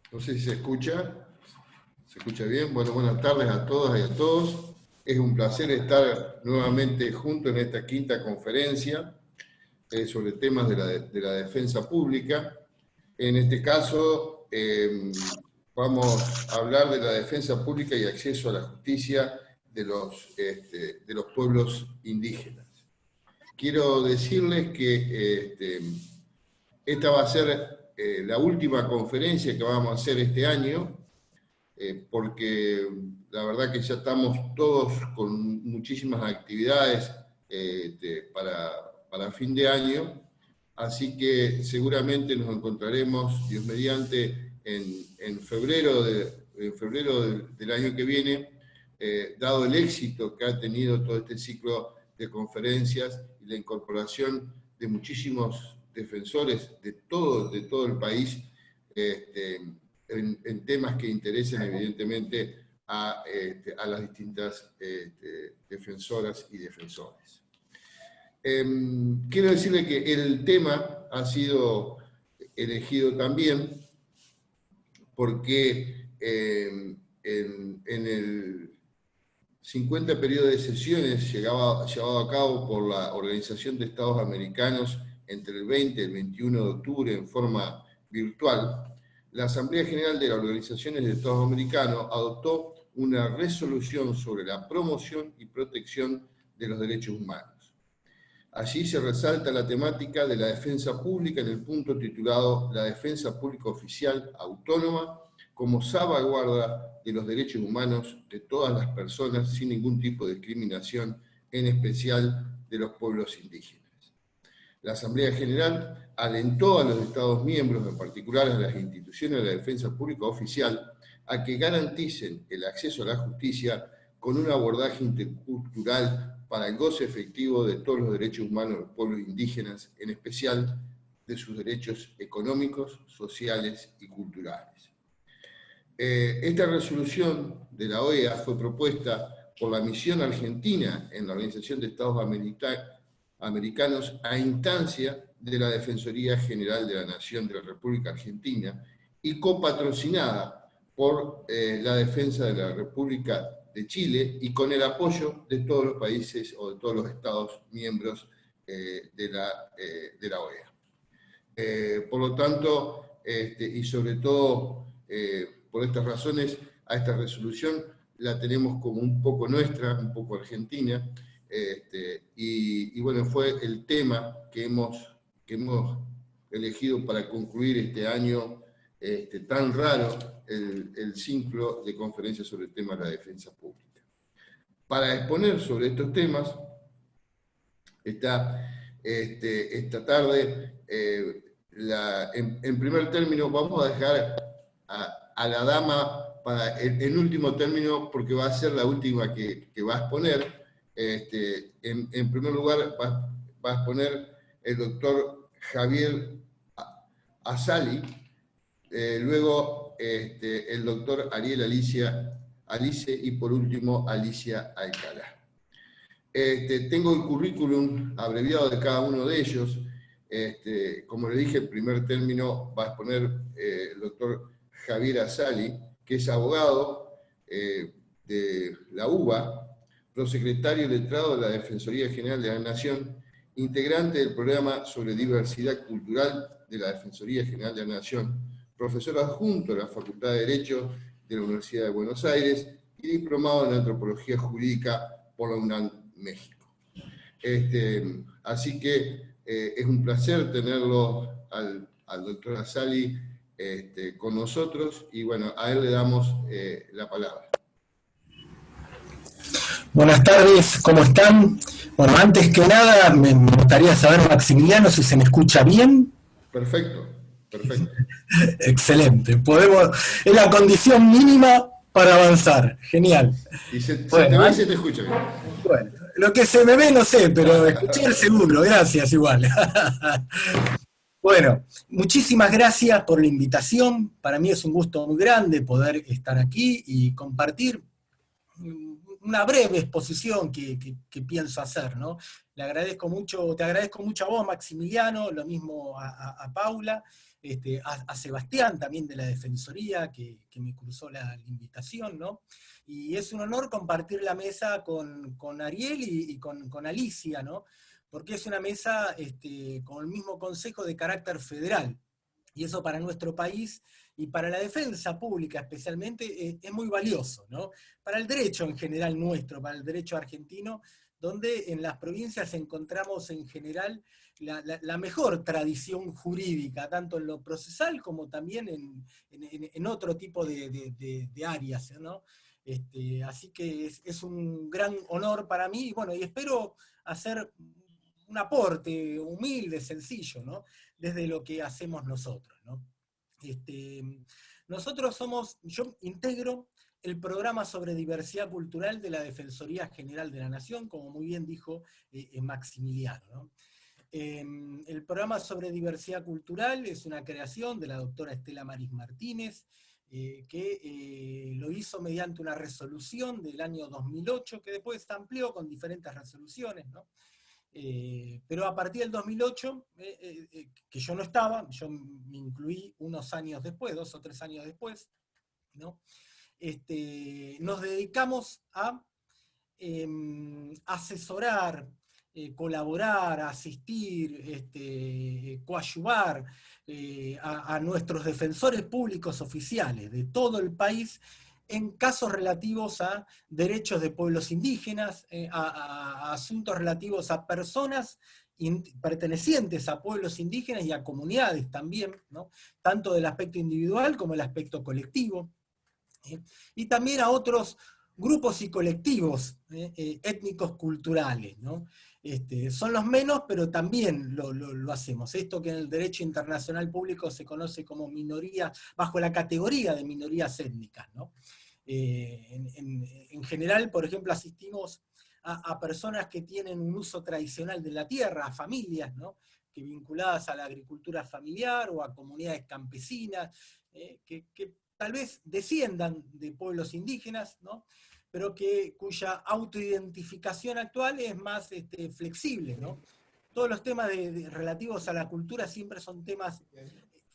No sé si se escucha. ¿Se escucha bien? Bueno, buenas tardes a todas y a todos. Es un placer estar nuevamente juntos en esta quinta conferencia sobre temas de la defensa pública. En este caso, vamos a hablar de la defensa pública y acceso a la justicia de los pueblos indígenas. Quiero decirles que esta va a ser la última conferencia que vamos a hacer este año, porque la verdad que ya estamos todos con muchísimas actividades para fin de año, así que seguramente nos encontraremos, Dios mediante, en febrero, del año que viene, dado el éxito que ha tenido todo este ciclo de conferencias y la incorporación de muchísimos defensores de todo el país, en temas que interesen evidentemente a las distintas defensoras y defensores. Quiero decirle que el tema ha sido elegido también porque en el 50 periodo de sesiones llevado a cabo por la Organización de Estados Americanos entre el 20 y el 21 de octubre en forma virtual, la Asamblea General de las Organizaciones de Estados Americanos adoptó una resolución sobre la promoción y protección de los derechos humanos. Allí se resalta la temática de la defensa pública en el punto titulado La defensa pública oficial autónoma como salvaguarda de los derechos humanos de todas las personas sin ningún tipo de discriminación, en especial de los pueblos indígenas. La Asamblea General alentó a los Estados miembros, en particular a las instituciones de la defensa pública oficial, a que garanticen el acceso a la justicia con un abordaje intercultural para el goce efectivo de todos los derechos humanos de los pueblos indígenas, en especial de sus derechos económicos, sociales y culturales. Esta resolución de la OEA fue propuesta por la misión argentina en la Organización de Estados Americanos a instancia de la Defensoría General de la Nación de la República Argentina y copatrocinada por la Defensa de la República de Chile y con el apoyo de todos los países o de todos los estados miembros de la OEA. Por lo tanto, y sobre todo por estas razones, a esta resolución la tenemos como un poco nuestra, un poco argentina, y bueno, fue el tema que hemos elegido para concluir este año tan raro, el ciclo de conferencias sobre el tema de la defensa pública. Para exponer sobre estos temas, esta tarde, en primer término, vamos a dejar a la dama para el último término, porque va a ser la última que va a exponer. En primer lugar, va a exponer el doctor Javier Azali, luego el doctor Ariel Alice y por último Alicia Alcalá. Tengo el currículum abreviado de cada uno de ellos. Como le dije, el primer término va a exponer el doctor Javier Azali, que es abogado de la UBA, prosecretario y letrado de la Defensoría General de la Nación, integrante del programa sobre diversidad cultural de la Defensoría General de la Nación, profesor adjunto de la Facultad de Derecho de la Universidad de Buenos Aires y diplomado en Antropología Jurídica por la UNAM, México. Así que es un placer tenerlo al doctor Azali con nosotros, y bueno, a él le damos la palabra. Buenas tardes, ¿cómo están? Bueno, antes que nada, me gustaría saber, Maximiliano, si se me escucha bien. Perfecto, perfecto. Excelente, es la condición mínima para avanzar, genial. Y se te ve y se te escucha bien. Bueno, lo que se me ve no sé, pero escuchar seguro, gracias igual. Bueno, muchísimas gracias por la invitación, para mí es un gusto muy grande poder estar aquí y compartir una breve exposición que pienso hacer, ¿no? Te agradezco mucho a vos, Maximiliano, lo mismo a Paula. a Sebastián también de la Defensoría, que me cruzó la invitación, ¿no? Y es un honor compartir la mesa con Ariel y con Alicia, ¿no? Porque es una mesa con el mismo consejo de carácter federal. Y eso para nuestro país y para la defensa pública especialmente es muy valioso, ¿no? Para el derecho en general nuestro, para el derecho argentino, donde en las provincias encontramos en general la mejor tradición jurídica, tanto en lo procesal como también en otro tipo de áreas, ¿no? Así que es un gran honor para mí, y bueno, y espero hacer un aporte humilde, sencillo, ¿no? Desde lo que hacemos nosotros, ¿no? Yo integro el programa sobre diversidad cultural de la Defensoría General de la Nación, como muy bien dijo Maximiliano, ¿no? El programa sobre diversidad cultural es una creación de la doctora Estela Maris Martínez, que lo hizo mediante una resolución del año 2008, que después se amplió con diferentes resoluciones, ¿no? Pero a partir del 2008, que yo no estaba, yo me incluí unos años después, 2 o 3 años después, ¿no? Nos dedicamos a asesorar, colaborar, asistir, coadyuvar a nuestros defensores públicos oficiales de todo el país en casos relativos a derechos de pueblos indígenas, a asuntos relativos a personas pertenecientes a pueblos indígenas y a comunidades también, ¿no? Tanto del aspecto individual como del aspecto colectivo, y también a otros grupos y colectivos étnicos culturales, ¿no? Son los menos, pero también lo hacemos. Esto que en el derecho internacional público se conoce como minoría, bajo la categoría de minorías étnicas, ¿no? En general, por ejemplo, asistimos a personas que tienen un uso tradicional de la tierra, a familias, ¿no? Que vinculadas a la agricultura familiar o a comunidades campesinas, que tal vez desciendan de pueblos indígenas, ¿no? Pero cuya autoidentificación actual es más flexible, ¿no? Todos los temas relativos a la cultura siempre son temas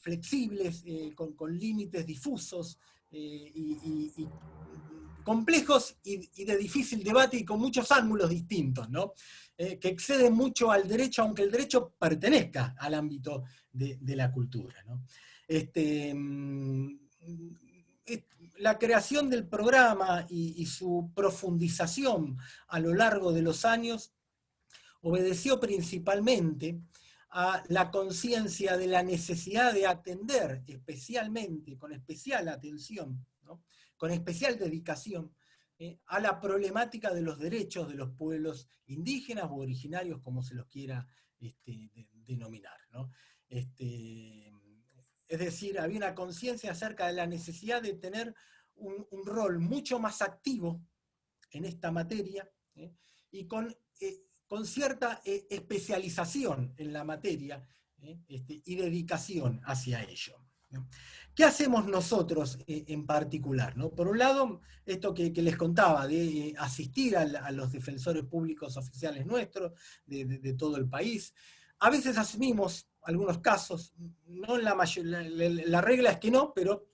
flexibles, con límites difusos y complejos y de difícil debate y con muchos ángulos distintos, ¿no? Que exceden mucho al derecho, aunque el derecho pertenezca al ámbito de la cultura, ¿no? La creación del programa y su profundización a lo largo de los años obedeció principalmente a la conciencia de la necesidad de atender especialmente, con especial atención, ¿no? Con especial dedicación, a la problemática de los derechos de los pueblos indígenas o originarios, como se los quiera denominar, ¿no? Es decir, había una conciencia acerca de la necesidad de tener un rol mucho más activo en esta materia, y con cierta especialización en la materia y dedicación hacia ello, ¿no? ¿Qué hacemos nosotros en particular, ¿no? Por un lado, esto que les contaba, de asistir a los defensores públicos oficiales nuestros, de todo el país. A veces asumimos algunos casos, no en la regla es que no, pero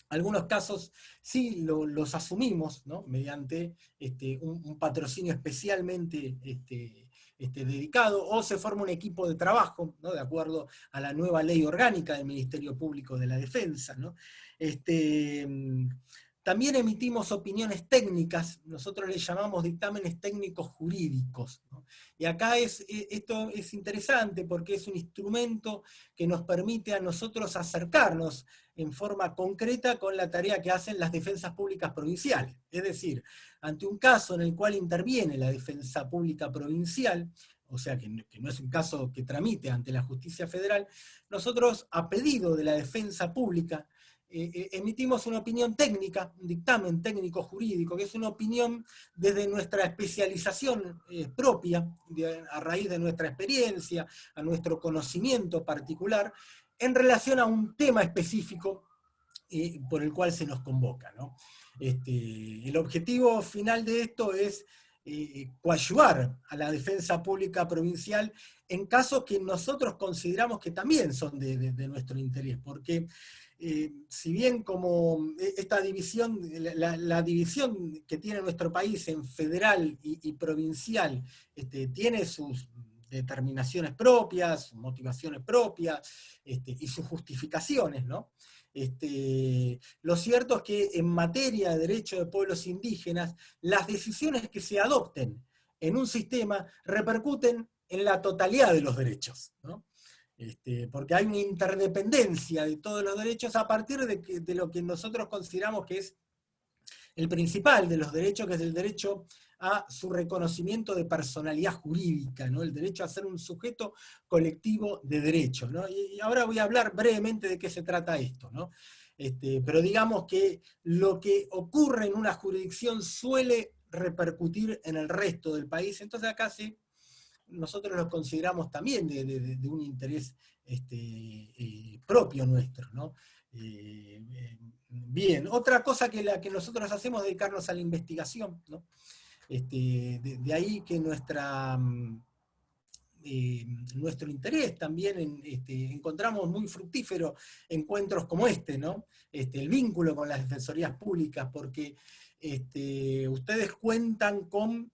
algunos casos sí los asumimos, ¿no? Mediante un patrocinio especialmente dedicado, o se forma un equipo de trabajo, ¿no? De acuerdo a la nueva ley orgánica del Ministerio Público de la Defensa, ¿no? También emitimos opiniones técnicas, nosotros les llamamos dictámenes técnicos jurídicos, ¿no? Y acá esto es interesante porque es un instrumento que nos permite a nosotros acercarnos en forma concreta con la tarea que hacen las defensas públicas provinciales. Es decir, ante un caso en el cual interviene la defensa pública provincial, o sea que no es un caso que tramite ante la justicia federal, nosotros, a pedido de la defensa pública, emitimos una opinión técnica, un dictamen técnico jurídico, que es una opinión desde nuestra especialización propia, a raíz de nuestra experiencia, a nuestro conocimiento particular, en relación a un tema específico por el cual se nos convoca, ¿no? El objetivo final de esto es coadyuvar a la defensa pública provincial en casos que nosotros consideramos que también son de nuestro interés, porque si bien como esta división, la división que tiene nuestro país en federal y provincial, tiene sus determinaciones propias, sus motivaciones propias, y sus justificaciones, ¿no? Lo cierto es que en materia de derechos de pueblos indígenas, las decisiones que se adopten en un sistema repercuten en la totalidad de los derechos, ¿no? Porque hay una interdependencia de todos los derechos a partir de lo que nosotros consideramos que es el principal de los derechos, que es el derecho a su reconocimiento de personalidad jurídica, ¿no? El derecho a ser un sujeto colectivo de derechos, ¿no? Y ahora voy a hablar brevemente de qué se trata esto, ¿no? Pero digamos que lo que ocurre en una jurisdicción suele repercutir en el resto del país, entonces acá sí nosotros lo consideramos también de un interés propio nuestro, ¿no? Bien, otra cosa que nosotros hacemos es dedicarnos a la investigación, ¿no? De ahí que nuestro interés también encontramos muy fructífero encuentros como ¿no? El vínculo con las defensorías públicas, porque ustedes cuentan con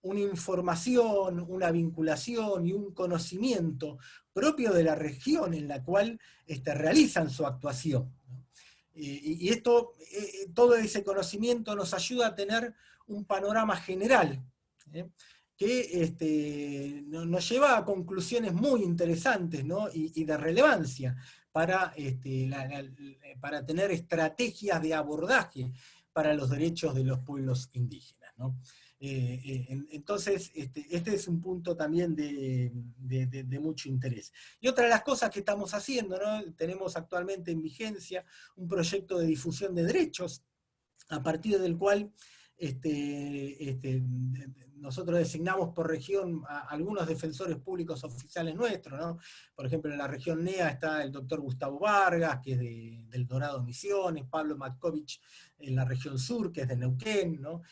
una información, una vinculación y un conocimiento propio de la región en la cual realizan su actuación, ¿no? Y todo ese conocimiento nos ayuda a tener un panorama general, ¿eh? Que nos lleva a conclusiones muy interesantes, ¿no? y de relevancia para tener estrategias de abordaje para los derechos de los pueblos indígenas, ¿no? Entonces, este es un punto también de mucho interés. Y otra de las cosas que estamos haciendo, ¿no? Tenemos actualmente en vigencia un proyecto de difusión de derechos, a partir del cual nosotros designamos por región a algunos defensores públicos oficiales nuestros, ¿no? Por ejemplo, en la región NEA está el doctor Gustavo Vargas, que es del Dorado Misiones, Pablo Matkovich en la región sur, que es de Neuquén, ¿no?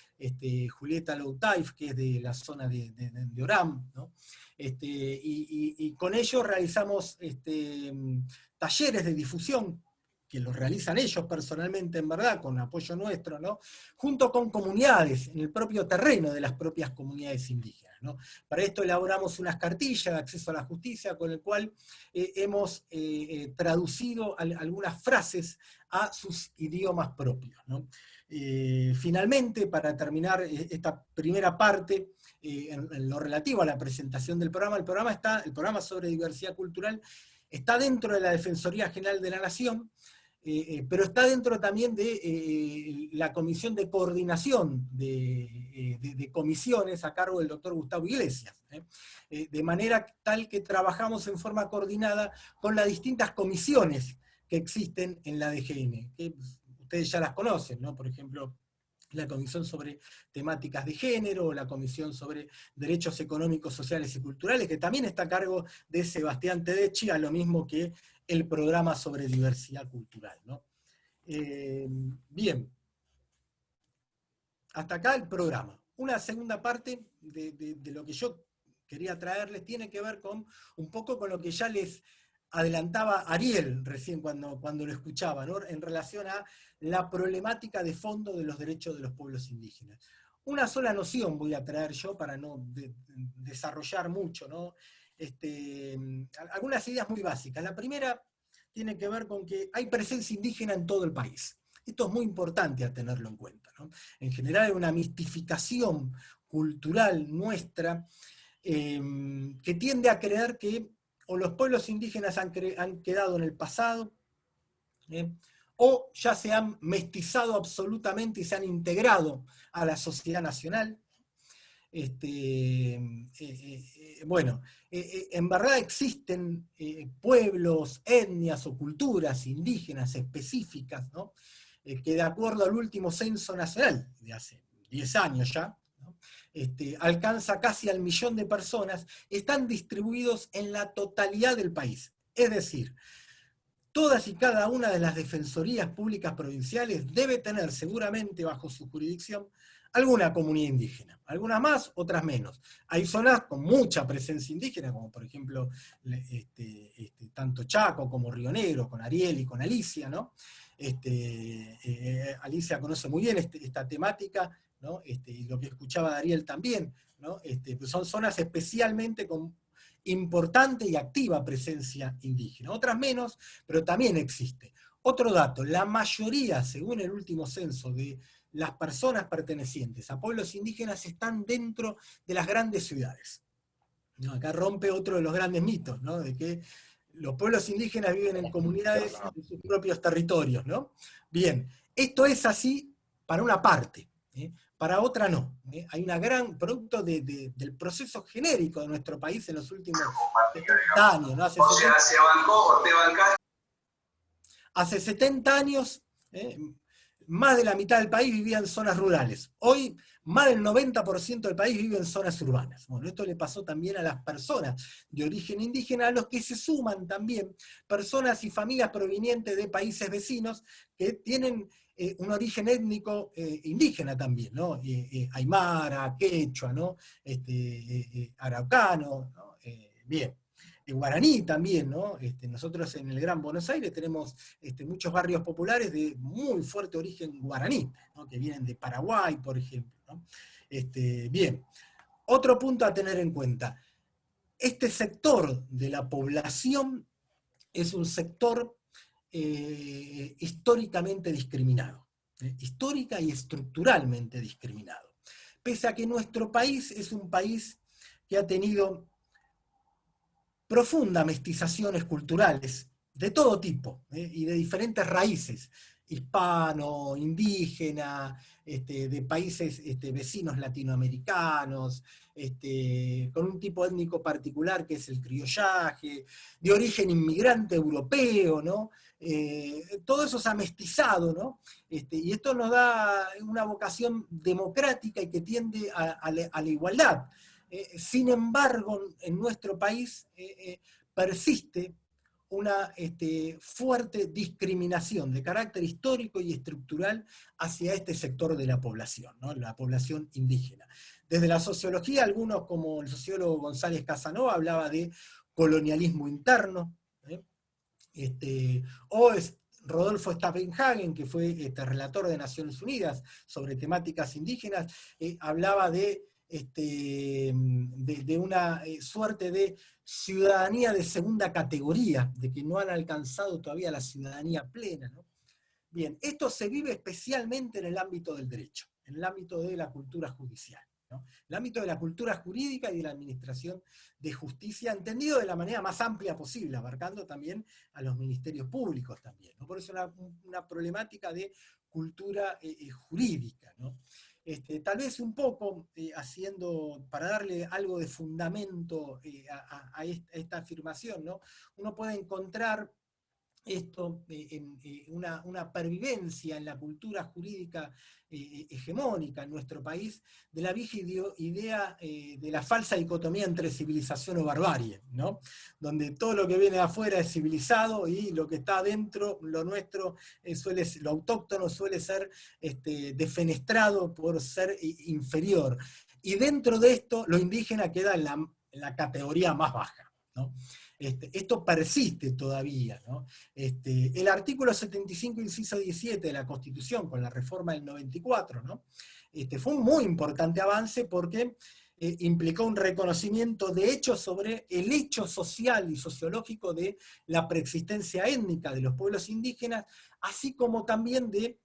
Julieta Loutaif, que es de la zona de Orán, ¿no? Y con ellos realizamos talleres de difusión, que los realizan ellos personalmente, en verdad, con apoyo nuestro, ¿no? Junto con comunidades, en el propio terreno de las propias comunidades indígenas, ¿no? Para esto elaboramos unas cartillas de acceso a la justicia, con el cual hemos traducido algunas frases a sus idiomas propios, ¿no? Finalmente, para terminar esta primera parte, en lo relativo a la presentación del programa, el programa sobre diversidad cultural está dentro de la Defensoría General de la Nación, pero está dentro también de la Comisión de Coordinación de Comisiones a cargo del doctor Gustavo Iglesias. De manera tal que trabajamos en forma coordinada con las distintas comisiones que existen en la DGN, que ustedes ya las conocen, ¿no? Por ejemplo, la Comisión sobre Temáticas de Género, la Comisión sobre Derechos Económicos, Sociales y Culturales, que también está a cargo de Sebastián Tedeschi, a lo mismo que el programa sobre diversidad cultural, ¿no? Bien, hasta acá el programa. Una segunda parte de lo que yo quería traerles tiene que ver con un poco con lo que ya les adelantaba Ariel recién cuando lo escuchaba, ¿no? En relación a la problemática de fondo de los derechos de los pueblos indígenas. Una sola noción voy a traer yo para no desarrollar mucho, ¿no? Algunas ideas muy básicas. La primera tiene que ver con que hay presencia indígena en todo el país. Esto es muy importante a tenerlo en cuenta, ¿no? En general hay una mistificación cultural nuestra que tiende a creer que o los pueblos indígenas han quedado en el pasado, o ya se han mestizado absolutamente y se han integrado a la sociedad nacional. Bueno, en verdad existen pueblos, etnias o culturas indígenas específicas, ¿no? Que de acuerdo al último censo nacional, de hace 10 años ya, ¿no? Alcanza casi al 1.000.000 de personas, están distribuidos en la totalidad del país. Es decir, todas y cada una de las defensorías públicas provinciales debe tener seguramente bajo su jurisdicción alguna comunidad indígena, algunas más, otras menos. Hay zonas con mucha presencia indígena, como por ejemplo tanto Chaco como Río Negro, con Ariel y con Alicia, ¿no? Alicia conoce muy bien esta temática, ¿no? Y lo que escuchaba de Ariel también, ¿no? Pues son zonas especialmente con importante y activa presencia indígena. Otras menos, pero también existe. Otro dato, la mayoría, según el último censo, de las personas pertenecientes a pueblos indígenas están dentro de las grandes ciudades. ¿No? Acá rompe otro de los grandes mitos, ¿no? De que los pueblos indígenas viven en comunidades en sus propios territorios, ¿no? Bien, esto es así para una parte, ¿eh? Para otra no. Hay una gran, producto del proceso genérico de nuestro país en los últimos 70 años, ¿no? Hace 70 años, más de la mitad del país vivía en zonas rurales. Hoy, más del 90% del país vive en zonas urbanas. Bueno, esto le pasó también a las personas de origen indígena, a los que se suman también personas y familias provenientes de países vecinos que tienen un origen étnico indígena también, ¿no? Aymara, quechua, ¿no? Araucano, ¿no? Bien. Guaraní también, ¿no? Nosotros en el Gran Buenos Aires tenemos muchos barrios populares de muy fuerte origen guaraní, ¿no? Que vienen de Paraguay, por ejemplo, ¿no? Bien, otro punto a tener en cuenta. Este sector de la población es un sector históricamente discriminado, histórica y estructuralmente discriminado. Pese a que nuestro país es un país que ha tenido profundas mestizaciones culturales de todo tipo, y de diferentes raíces, hispano, indígena, de países vecinos latinoamericanos, con un tipo étnico particular que es el criollaje, de origen inmigrante europeo, ¿no? Todo eso se ha mestizado, ¿no? Y esto nos da una vocación democrática y que tiende a la igualdad. Sin embargo, en nuestro país persiste una fuerte discriminación de carácter histórico y estructural hacia este sector de la población, ¿no? La población indígena. Desde la sociología, algunos como el sociólogo González Casanova hablaba de colonialismo interno, o Rodolfo Stappenhagen, que fue relator de Naciones Unidas sobre temáticas indígenas, hablaba de una suerte de ciudadanía de segunda categoría, de que no han alcanzado todavía la ciudadanía plena, ¿no? Bien, esto se vive especialmente en el ámbito del derecho, en el ámbito de la cultura judicial, ¿no? El ámbito de la cultura jurídica y de la administración de justicia, entendido de la manera más amplia posible, abarcando también a los ministerios públicos también, ¿no? Por eso una problemática de cultura jurídica, ¿no? Tal vez un poco para darle algo de fundamento a esta afirmación, ¿no? Uno puede encontrar esto en una pervivencia en la cultura jurídica hegemónica en nuestro país de la vieja idea de la falsa dicotomía entre civilización o barbarie, ¿no? Donde todo lo que viene de afuera es civilizado y lo que está adentro, lo nuestro, lo autóctono suele ser defenestrado por ser inferior. Y dentro de esto, lo indígena queda en la categoría más baja, ¿no? Esto persiste todavía, ¿no? El artículo 75, inciso 17 de la Constitución, con la reforma del 94, ¿no? Fue un muy importante avance porque implicó un reconocimiento de hecho sobre el hecho social y sociológico de la preexistencia étnica de los pueblos indígenas, así como también de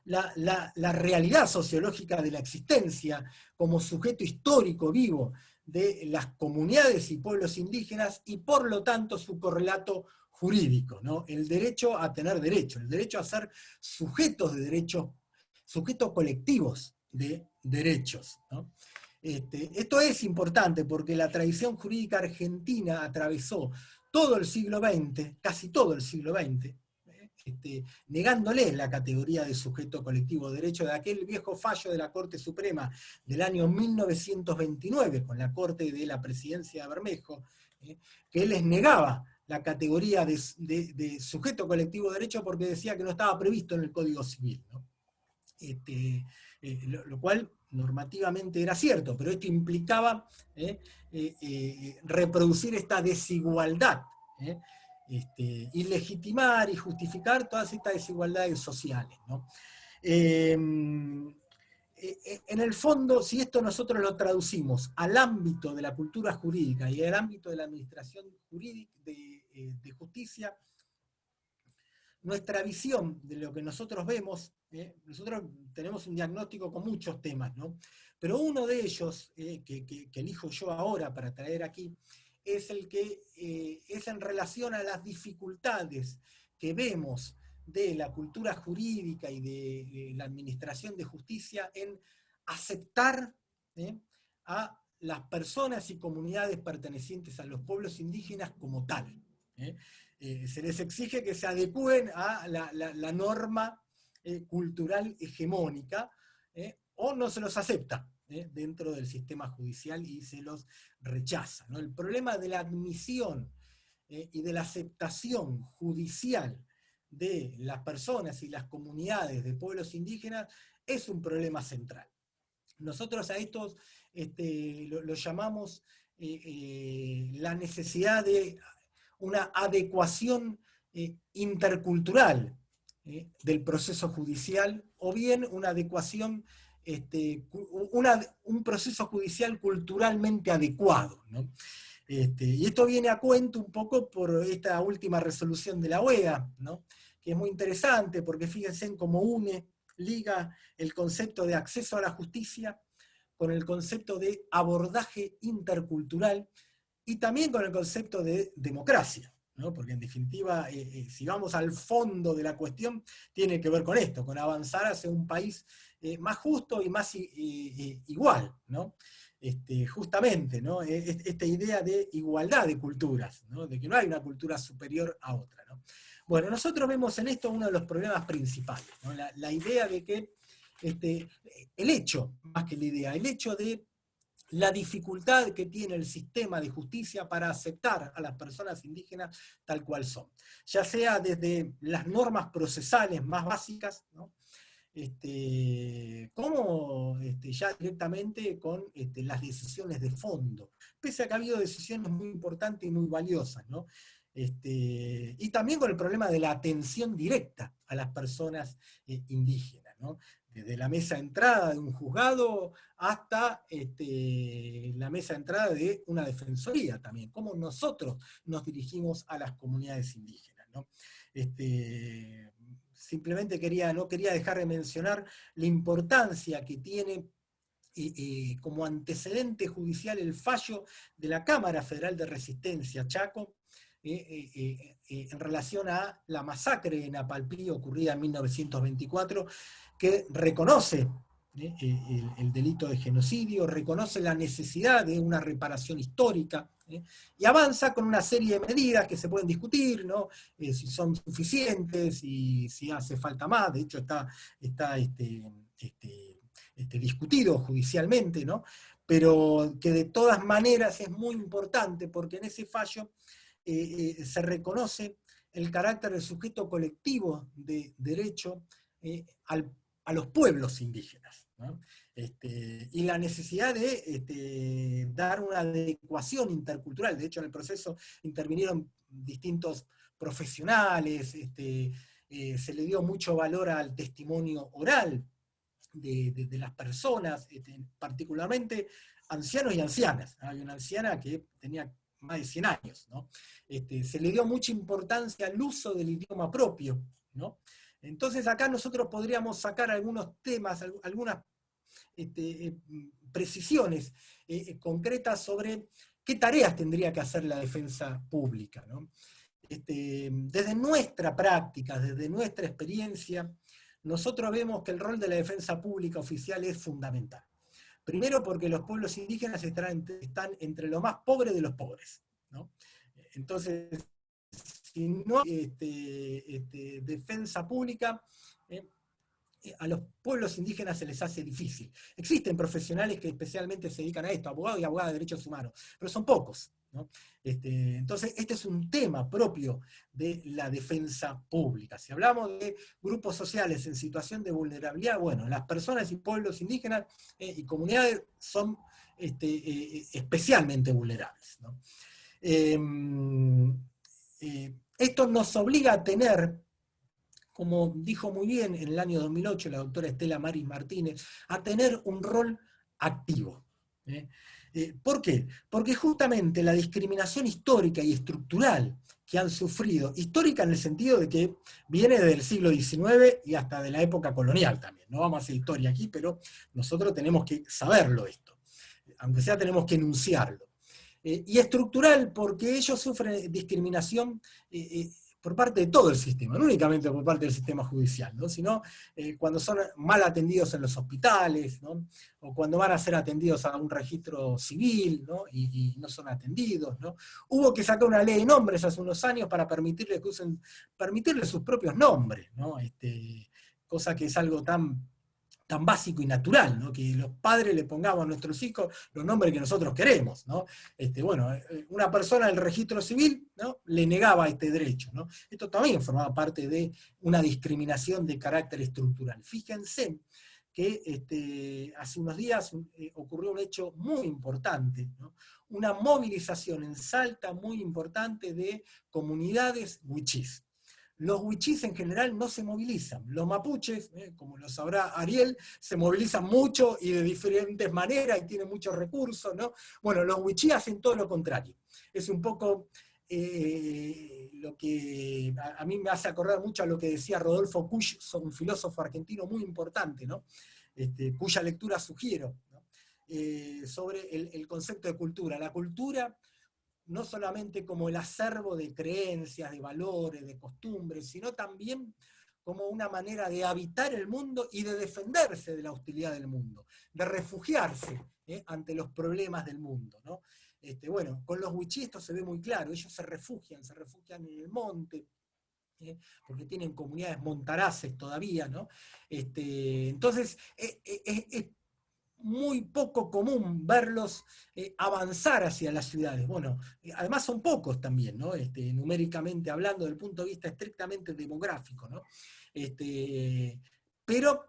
la realidad sociológica de la existencia como sujeto histórico vivo de las comunidades y pueblos indígenas, y por lo tanto su correlato jurídico, ¿no? El derecho a tener derecho, el derecho a ser sujetos de derechos, sujetos colectivos de derechos, ¿no? Esto es importante porque la tradición jurídica argentina atravesó todo el siglo XX, casi todo el siglo XX, negándole la categoría de sujeto colectivo de derecho de aquel viejo fallo de la Corte Suprema del año 1929, con la Corte de la Presidencia de Bermejo, que les negaba la categoría de sujeto colectivo de derecho porque decía que no estaba previsto en el Código Civil, ¿no? Lo cual normativamente era cierto, pero esto implicaba reproducir esta desigualdad, y legitimar y justificar todas estas desigualdades sociales, ¿no? En el fondo, si esto nosotros lo traducimos al ámbito de la cultura jurídica y al ámbito de la administración jurídica, de justicia, nuestra visión de lo que nosotros vemos, nosotros tenemos un diagnóstico con muchos temas, ¿no? Pero uno de ellos, que elijo yo ahora para traer aquí, es el que es en relación a las dificultades que vemos de la cultura jurídica y de la administración de justicia en aceptar a las personas y comunidades pertenecientes a los pueblos indígenas como tal. Se les exige que se adecúen a la norma cultural hegemónica, o no se los acepta dentro del sistema judicial y se los rechaza, ¿no? El problema de la admisión y de la aceptación judicial de las personas y las comunidades de pueblos indígenas es un problema central. Nosotros a estos lo llamamos la necesidad de una adecuación intercultural del proceso judicial, o bien una adecuación, un proceso judicial culturalmente adecuado, ¿no? Y esto viene a cuento un poco por esta última resolución de la OEA, ¿no? Que es muy interesante porque fíjense en cómo liga el concepto de acceso a la justicia con el concepto de abordaje intercultural y también con el concepto de democracia, ¿no? Porque en definitiva, si vamos al fondo de la cuestión, tiene que ver con esto, con avanzar hacia un país más justo y más igual, ¿no? Justamente, ¿no? Esta idea de igualdad de culturas, ¿no? De que no hay una cultura superior a otra, ¿no? Bueno, nosotros vemos en esto uno de los problemas principales, ¿no? La idea de que, el hecho, más que la idea, el hecho de la dificultad que tiene el sistema de justicia para aceptar a las personas indígenas tal cual son, ya sea desde las normas procesales más básicas, ¿no? Como ya directamente con las decisiones de fondo, pese a que ha habido decisiones muy importantes y muy valiosas, ¿no? Y también con el problema de la atención directa a las personas indígenas, ¿no? Desde la mesa de entrada de un juzgado hasta la mesa de entrada de una defensoría también, cómo nosotros nos dirigimos a las comunidades indígenas, ¿no? Simplemente no quería dejar de mencionar la importancia que tiene como antecedente judicial el fallo de la Cámara Federal de Resistencia Chaco en relación a la masacre en Apalpí ocurrida en 1924, que reconoce el delito de genocidio, reconoce la necesidad de una reparación histórica, y avanza con una serie de medidas que se pueden discutir, ¿no? Si son suficientes y si hace falta más. De hecho está discutido judicialmente, ¿no? Pero que de todas maneras es muy importante porque en ese fallo se reconoce el carácter del sujeto colectivo de derecho a los pueblos indígenas, ¿no? Y la necesidad de dar una adecuación intercultural. De hecho, en el proceso intervinieron distintos profesionales, se le dio mucho valor al testimonio oral de las personas, particularmente ancianos y ancianas. Hay una anciana que tenía más de 100 años, ¿no? Se le dio mucha importancia al uso del idioma propio, ¿no? Entonces acá nosotros podríamos sacar algunos temas, algunas precisiones concretas sobre qué tareas tendría que hacer la defensa pública, ¿no? Desde nuestra práctica, desde nuestra experiencia, nosotros vemos que el rol de la defensa pública oficial es fundamental. Primero porque los pueblos indígenas están entre los más pobres de los pobres, ¿no? Entonces, si no hay defensa pública, a los pueblos indígenas se les hace difícil. Existen profesionales que especialmente se dedican a esto, abogados y abogadas de derechos humanos, pero son pocos. ¿no? Entonces, este es un tema propio de la defensa pública. Si hablamos de grupos sociales en situación de vulnerabilidad, bueno, las personas y pueblos indígenas y comunidades son especialmente vulnerables, ¿no? Esto nos obliga a tener, como dijo muy bien en el año 2008 la doctora Estela Maris Martínez, a tener un rol activo. ¿Por qué? Porque justamente la discriminación histórica y estructural que han sufrido, histórica en el sentido de que viene del siglo XIX y hasta de la época colonial también, no vamos a hacer historia aquí, pero nosotros tenemos que saberlo esto, aunque sea tenemos que enunciarlo. Y estructural porque ellos sufren discriminación por parte de todo el sistema, no únicamente por parte del sistema judicial, ¿no? Sino cuando son mal atendidos en los hospitales, ¿no? O cuando van a ser atendidos a un registro civil, ¿no? Y no son atendidos, ¿no? Hubo que sacar una ley de nombres hace unos años para permitirles que usen, permitirles sus propios nombres, ¿no? Cosa que es algo tan básico y natural, ¿no? Que los padres le pongamos a nuestros hijos los nombres que nosotros queremos, ¿no? Bueno, una persona del registro civil, ¿no? Le negaba este derecho, ¿no? Esto también formaba parte de una discriminación de carácter estructural. Fíjense que hace unos días ocurrió un hecho muy importante, ¿no? Una movilización en Salta muy importante de comunidades huichís. Los huichís en general no se movilizan. Los mapuches, como lo sabrá Ariel, se movilizan mucho y de diferentes maneras y tienen muchos recursos, ¿no? Bueno, los huichís hacen todo lo contrario. Es un poco lo que a mí me hace acordar mucho a lo que decía Rodolfo Kusch, un filósofo argentino muy importante, ¿no? Cuya lectura sugiero, ¿no? Sobre el concepto de cultura. La cultura no solamente como el acervo de creencias, de valores, de costumbres, sino también como una manera de habitar el mundo y de defenderse de la hostilidad del mundo, de refugiarse ante los problemas del mundo, ¿no? Bueno, con los huichí esto se ve muy claro, ellos se refugian en el monte, porque tienen comunidades montaraces todavía, ¿no? Entonces, es muy poco común verlos avanzar hacia las ciudades. Bueno, además son pocos también, ¿no? Numéricamente hablando, desde el punto de vista estrictamente demográfico, ¿no? Pero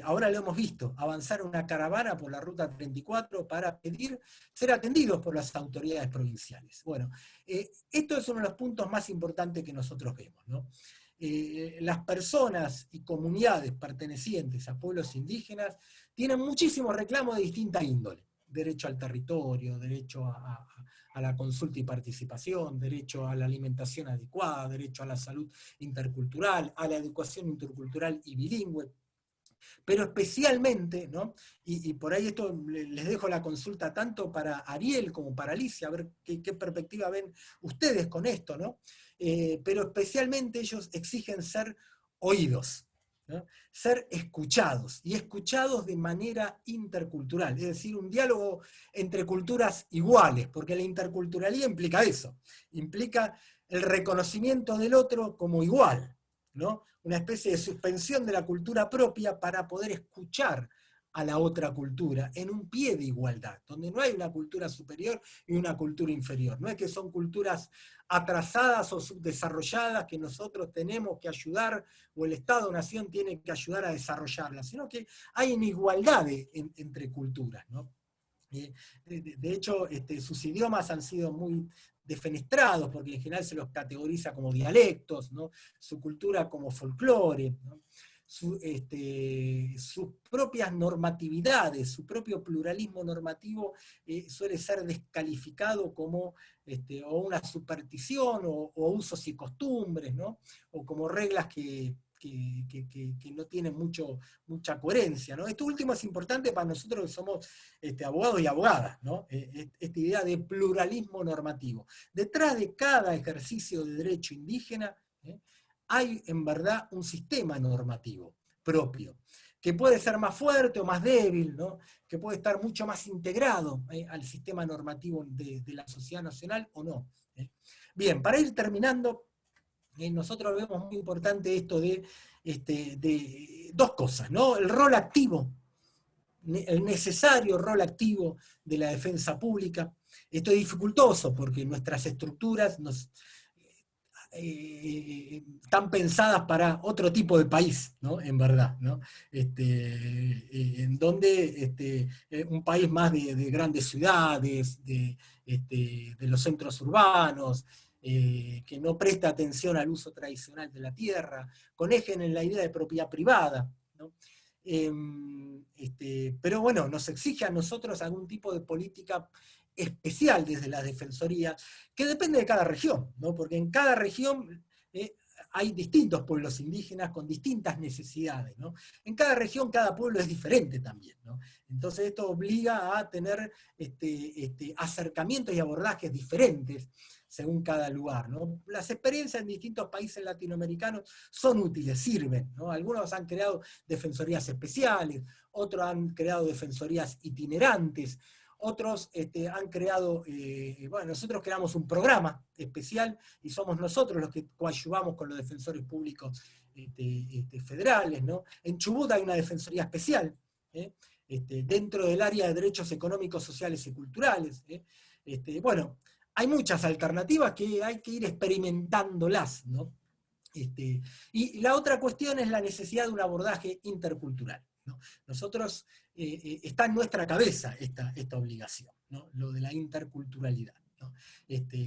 ahora lo hemos visto, avanzar una caravana por la Ruta 34 para pedir ser atendidos por las autoridades provinciales. Bueno, esto es uno de los puntos más importantes que nosotros vemos, ¿no? Las personas y comunidades pertenecientes a pueblos indígenas tienen muchísimos reclamos de distinta índole. Derecho al territorio, derecho a la consulta y participación, derecho a la alimentación adecuada, derecho a la salud intercultural, a la educación intercultural y bilingüe. Pero especialmente, ¿no? Y por ahí esto les dejo la consulta tanto para Ariel como para Alicia, a ver qué perspectiva ven ustedes con esto, ¿no? Pero especialmente ellos exigen ser oídos, ¿no? Ser escuchados, y escuchados de manera intercultural, es decir, un diálogo entre culturas iguales, porque la interculturalidad implica eso, implica el reconocimiento del otro como igual, ¿no? Una especie de suspensión de la cultura propia para poder escuchar a la otra cultura en un pie de igualdad, donde no hay una cultura superior y una cultura inferior. No es que son culturas atrasadas o subdesarrolladas que nosotros tenemos que ayudar, o el Estado-Nación tiene que ayudar a desarrollarlas, sino que hay una igualdad entre culturas, ¿no? De hecho, sus idiomas han sido muy defenestrados, porque en general se los categoriza como dialectos, ¿no? Su cultura como folclore, ¿no? Sus propias normatividades, su propio pluralismo normativo suele ser descalificado como o una superstición o usos y costumbres, ¿no? O como reglas que no tienen mucha coherencia, ¿no? Esto último es importante para nosotros que somos abogados y abogadas, ¿no? Esta idea de pluralismo normativo. Detrás de cada ejercicio de derecho indígena hay en verdad un sistema normativo propio, que puede ser más fuerte o más débil, ¿no? Que puede estar mucho más integrado al sistema normativo de la sociedad nacional o no. Bien, para ir terminando, nosotros vemos muy importante esto de dos cosas, ¿no? El rol activo el necesario rol activo de la defensa pública. Esto es dificultoso porque nuestras estructuras están pensadas para otro tipo de país, ¿no? En verdad, ¿no? En donde un país más de grandes ciudades, de los centros urbanos, que no presta atención al uso tradicional de la tierra, con eje en la idea de propiedad privada, ¿no? Pero bueno, nos exige a nosotros algún tipo de política especial desde las defensorías, que depende de cada región, ¿no? Porque en cada región hay distintos pueblos indígenas con distintas necesidades, ¿no? En cada región, cada pueblo es diferente también, ¿no? Entonces esto obliga a tener acercamientos y abordajes diferentes según cada lugar, ¿no? Las experiencias en distintos países latinoamericanos son útiles, sirven, ¿no? Algunos han creado defensorías especiales, otros han creado defensorías itinerantes, otros han creado, bueno, nosotros creamos un programa especial y somos nosotros los que coadyuvamos con los defensores públicos federales, ¿no? En Chubut hay una defensoría especial, dentro del área de derechos económicos, sociales y culturales. Bueno, hay muchas alternativas que hay que ir experimentándolas, ¿no? Y la otra cuestión es la necesidad de un abordaje intercultural, ¿no? Nosotros, está en nuestra cabeza esta obligación, ¿no? Lo de la interculturalidad, ¿no?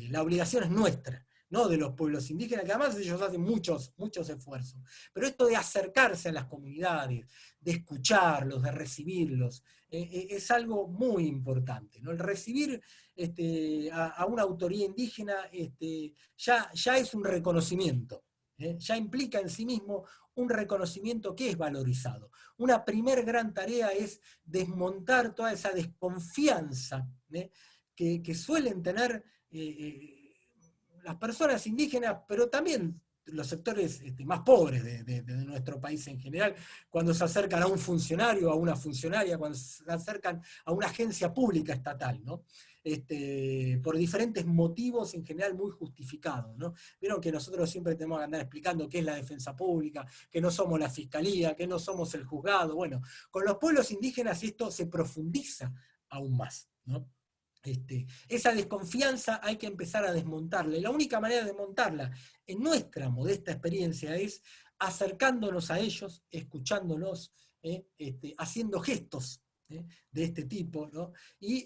La obligación es nuestra, no de los pueblos indígenas, que además ellos hacen muchos esfuerzos. Pero esto de acercarse a las comunidades, de escucharlos, de recibirlos, es algo muy importante, ¿no? El recibir a una autoría indígena ya es un reconocimiento. Ya implica en sí mismo un reconocimiento que es valorizado. Una primer gran tarea es desmontar toda esa desconfianza que suelen tener las personas indígenas, pero también los sectores más pobres de nuestro país en general, cuando se acercan a un funcionario, a una funcionaria, cuando se acercan a una agencia pública estatal, ¿no? Por diferentes motivos en general muy justificados, ¿no? Vieron que nosotros siempre tenemos que andar explicando qué es la defensa pública, que no somos la fiscalía, que no somos el juzgado. Bueno, con los pueblos indígenas esto se profundiza aún más, ¿no? Esa desconfianza hay que empezar a desmontarla, y la única manera de desmontarla, en nuestra modesta experiencia, es acercándonos a ellos, escuchándolos, haciendo gestos de este tipo, ¿no? Y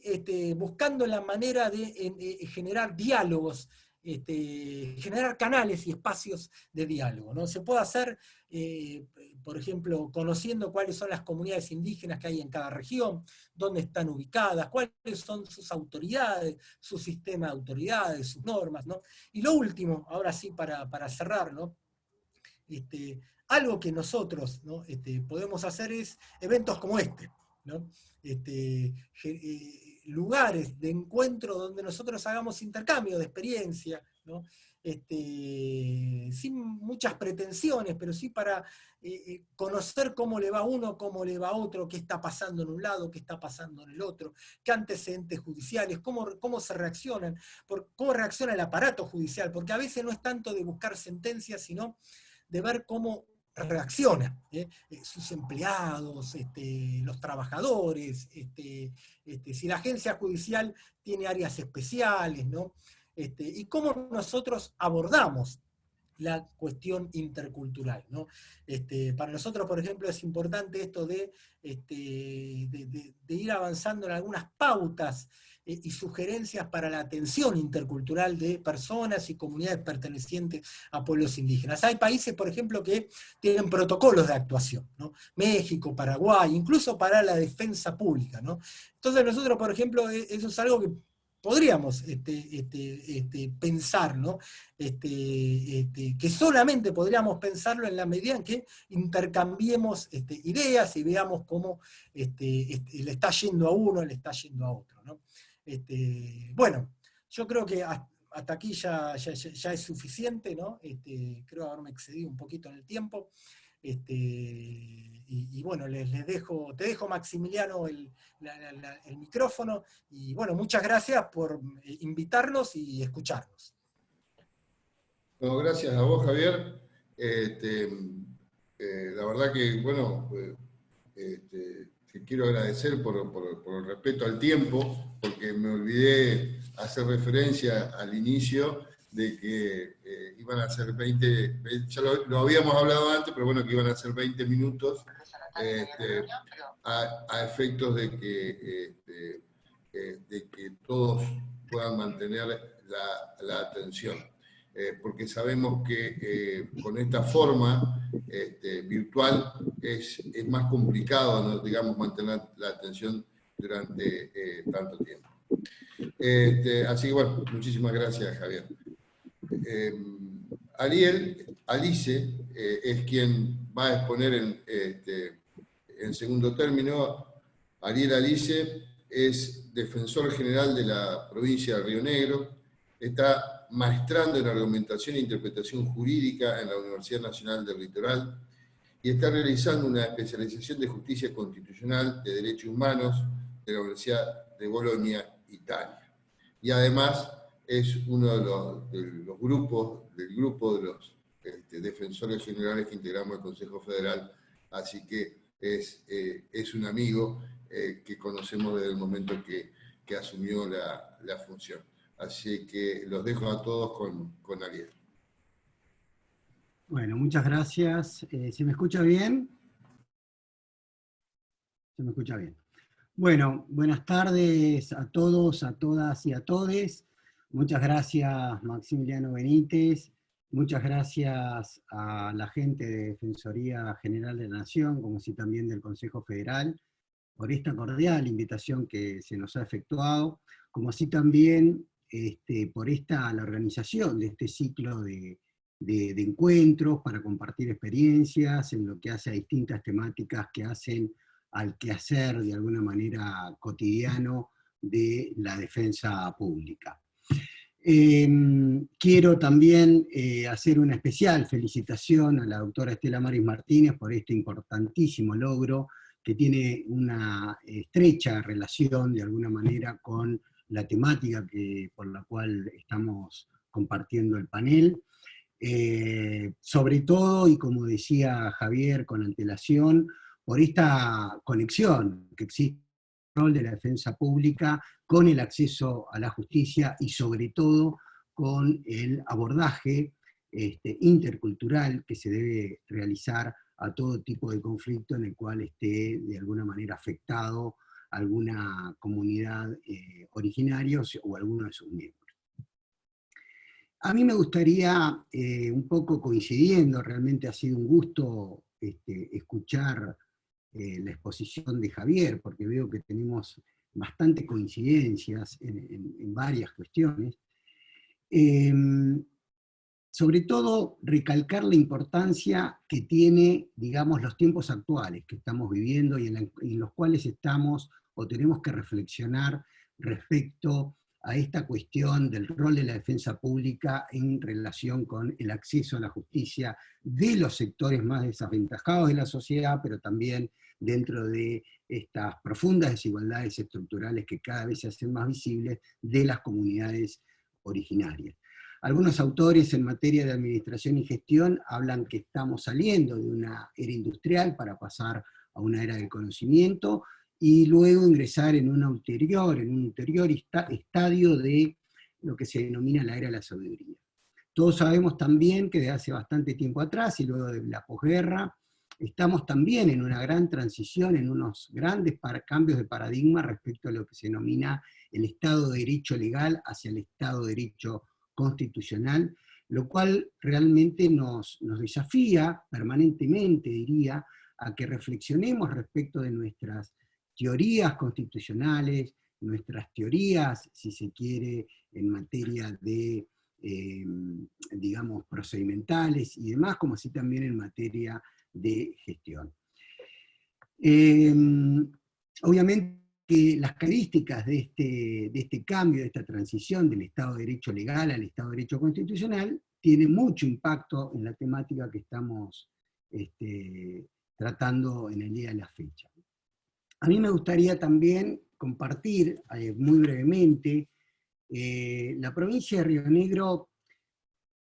buscando la manera de generar diálogos, generar canales y espacios de diálogo, ¿no? Se puede hacer, por ejemplo, conociendo cuáles son las comunidades indígenas que hay en cada región, dónde están ubicadas, cuáles son sus autoridades, su sistema de autoridades, sus normas, ¿no? Y lo último, ahora sí para cerrar, ¿no? Algo que nosotros, ¿no? Podemos hacer es eventos como este, ¿no? Lugares de encuentro donde nosotros hagamos intercambio de experiencia, ¿no? Sin muchas pretensiones, pero sí para conocer cómo le va a uno, cómo le va a otro, qué está pasando en un lado, qué está pasando en el otro, qué antecedentes judiciales, cómo se reaccionan, cómo reacciona el aparato judicial, porque a veces no es tanto de buscar sentencias, sino de ver cómo reacciona, sus empleados, los trabajadores, si la agencia judicial tiene áreas especiales, ¿no? Y cómo nosotros abordamos la cuestión intercultural, ¿no? Para nosotros, por ejemplo, es importante esto de ir avanzando en algunas pautas y sugerencias para la atención intercultural de personas y comunidades pertenecientes a pueblos indígenas. Hay países, por ejemplo, que tienen protocolos de actuación, ¿no? México, Paraguay, incluso para la defensa pública, ¿no? Entonces nosotros, por ejemplo, eso es algo que podríamos pensar, ¿no? Que solamente podríamos pensarlo en la medida en que intercambiemos ideas y veamos cómo le está yendo a uno, le está yendo a otro, ¿no? Bueno, yo creo que hasta aquí ya es suficiente, ¿no? Creo haberme excedido un poquito en el tiempo. Y bueno, te dejo Maximiliano el micrófono, y bueno, muchas gracias por invitarnos y escucharnos. No, gracias a vos, Javier. La verdad que, bueno, te quiero agradecer por el respeto al tiempo, porque me olvidé hacer referencia al inicio de que iban a ser 20, ya lo habíamos hablado antes, pero bueno, que iban a ser 20 minutos a efectos de que todos puedan mantener la atención. Porque sabemos que con esta forma virtual es más complicado, ¿no? Digamos, mantener la atención durante tanto tiempo. Así que bueno, muchísimas gracias, Javier. Alice es quien va a exponer en segundo término. Ariel Alice es defensor general de la provincia de Río Negro, está maestrando en argumentación e interpretación jurídica en la Universidad Nacional del Litoral y está realizando una especialización de justicia constitucional de derechos humanos de la Universidad de Bolonia, Italia. Y además es uno de los grupos, del grupo de los defensores generales que integramos el Consejo Federal, así que es un amigo que conocemos desde el momento que asumió la función. Así que los dejo a todos con Ariel. Bueno, muchas gracias. ¿Se me escucha bien? Se me escucha bien. Bueno, buenas tardes a todos, a todas y a todes. Muchas gracias, Maximiliano Benítez. Muchas gracias a la gente de Defensoría General de la Nación, como así también del Consejo Federal, por esta cordial invitación que se nos ha efectuado, como así también por la organización de este ciclo de encuentros para compartir experiencias en lo que hace a distintas temáticas que hacen al quehacer de alguna manera cotidiano de la defensa pública. Quiero también hacer una especial felicitación a la doctora Estela Maris Martínez por este importantísimo logro que tiene una estrecha relación de alguna manera con la temática por la cual estamos compartiendo el panel. Sobre todo, y como decía Javier con antelación, por esta conexión que existe el rol de la defensa pública con el acceso a la justicia y sobre todo con el abordaje intercultural que se debe realizar a todo tipo de conflicto en el cual esté de alguna manera afectado alguna comunidad originaria o alguno de sus miembros. A mí me gustaría, un poco coincidiendo, realmente ha sido un gusto escuchar la exposición de Javier, porque veo que tenemos bastante coincidencias en varias cuestiones. Sobre todo, recalcar la importancia que tiene, digamos, los tiempos actuales que estamos viviendo y en los cuales estamos o tenemos que reflexionar respecto a esta cuestión del rol de la defensa pública en relación con el acceso a la justicia de los sectores más desaventajados de la sociedad, pero también dentro de estas profundas desigualdades estructurales que cada vez se hacen más visibles de las comunidades originarias. Algunos autores en materia de administración y gestión hablan que estamos saliendo de una era industrial para pasar a una era del conocimiento, y luego ingresar en un ulterior estadio de lo que se denomina la era de la sabiduría. Todos sabemos también que desde hace bastante tiempo atrás, y luego de la posguerra, estamos también en una gran transición, en unos grandes cambios de paradigma respecto a lo que se denomina el Estado de Derecho legal hacia el Estado de Derecho constitucional, lo cual realmente nos desafía permanentemente, diría, a que reflexionemos respecto de nuestras teorías constitucionales, nuestras teorías, si se quiere, en materia de, digamos, procedimentales y demás, como así también en materia de gestión. Obviamente que las características de este cambio, de esta transición del Estado de Derecho legal al Estado de Derecho constitucional, tiene mucho impacto en la temática que estamos tratando en el día de la fecha. A mí me gustaría también compartir muy brevemente la provincia de Río Negro,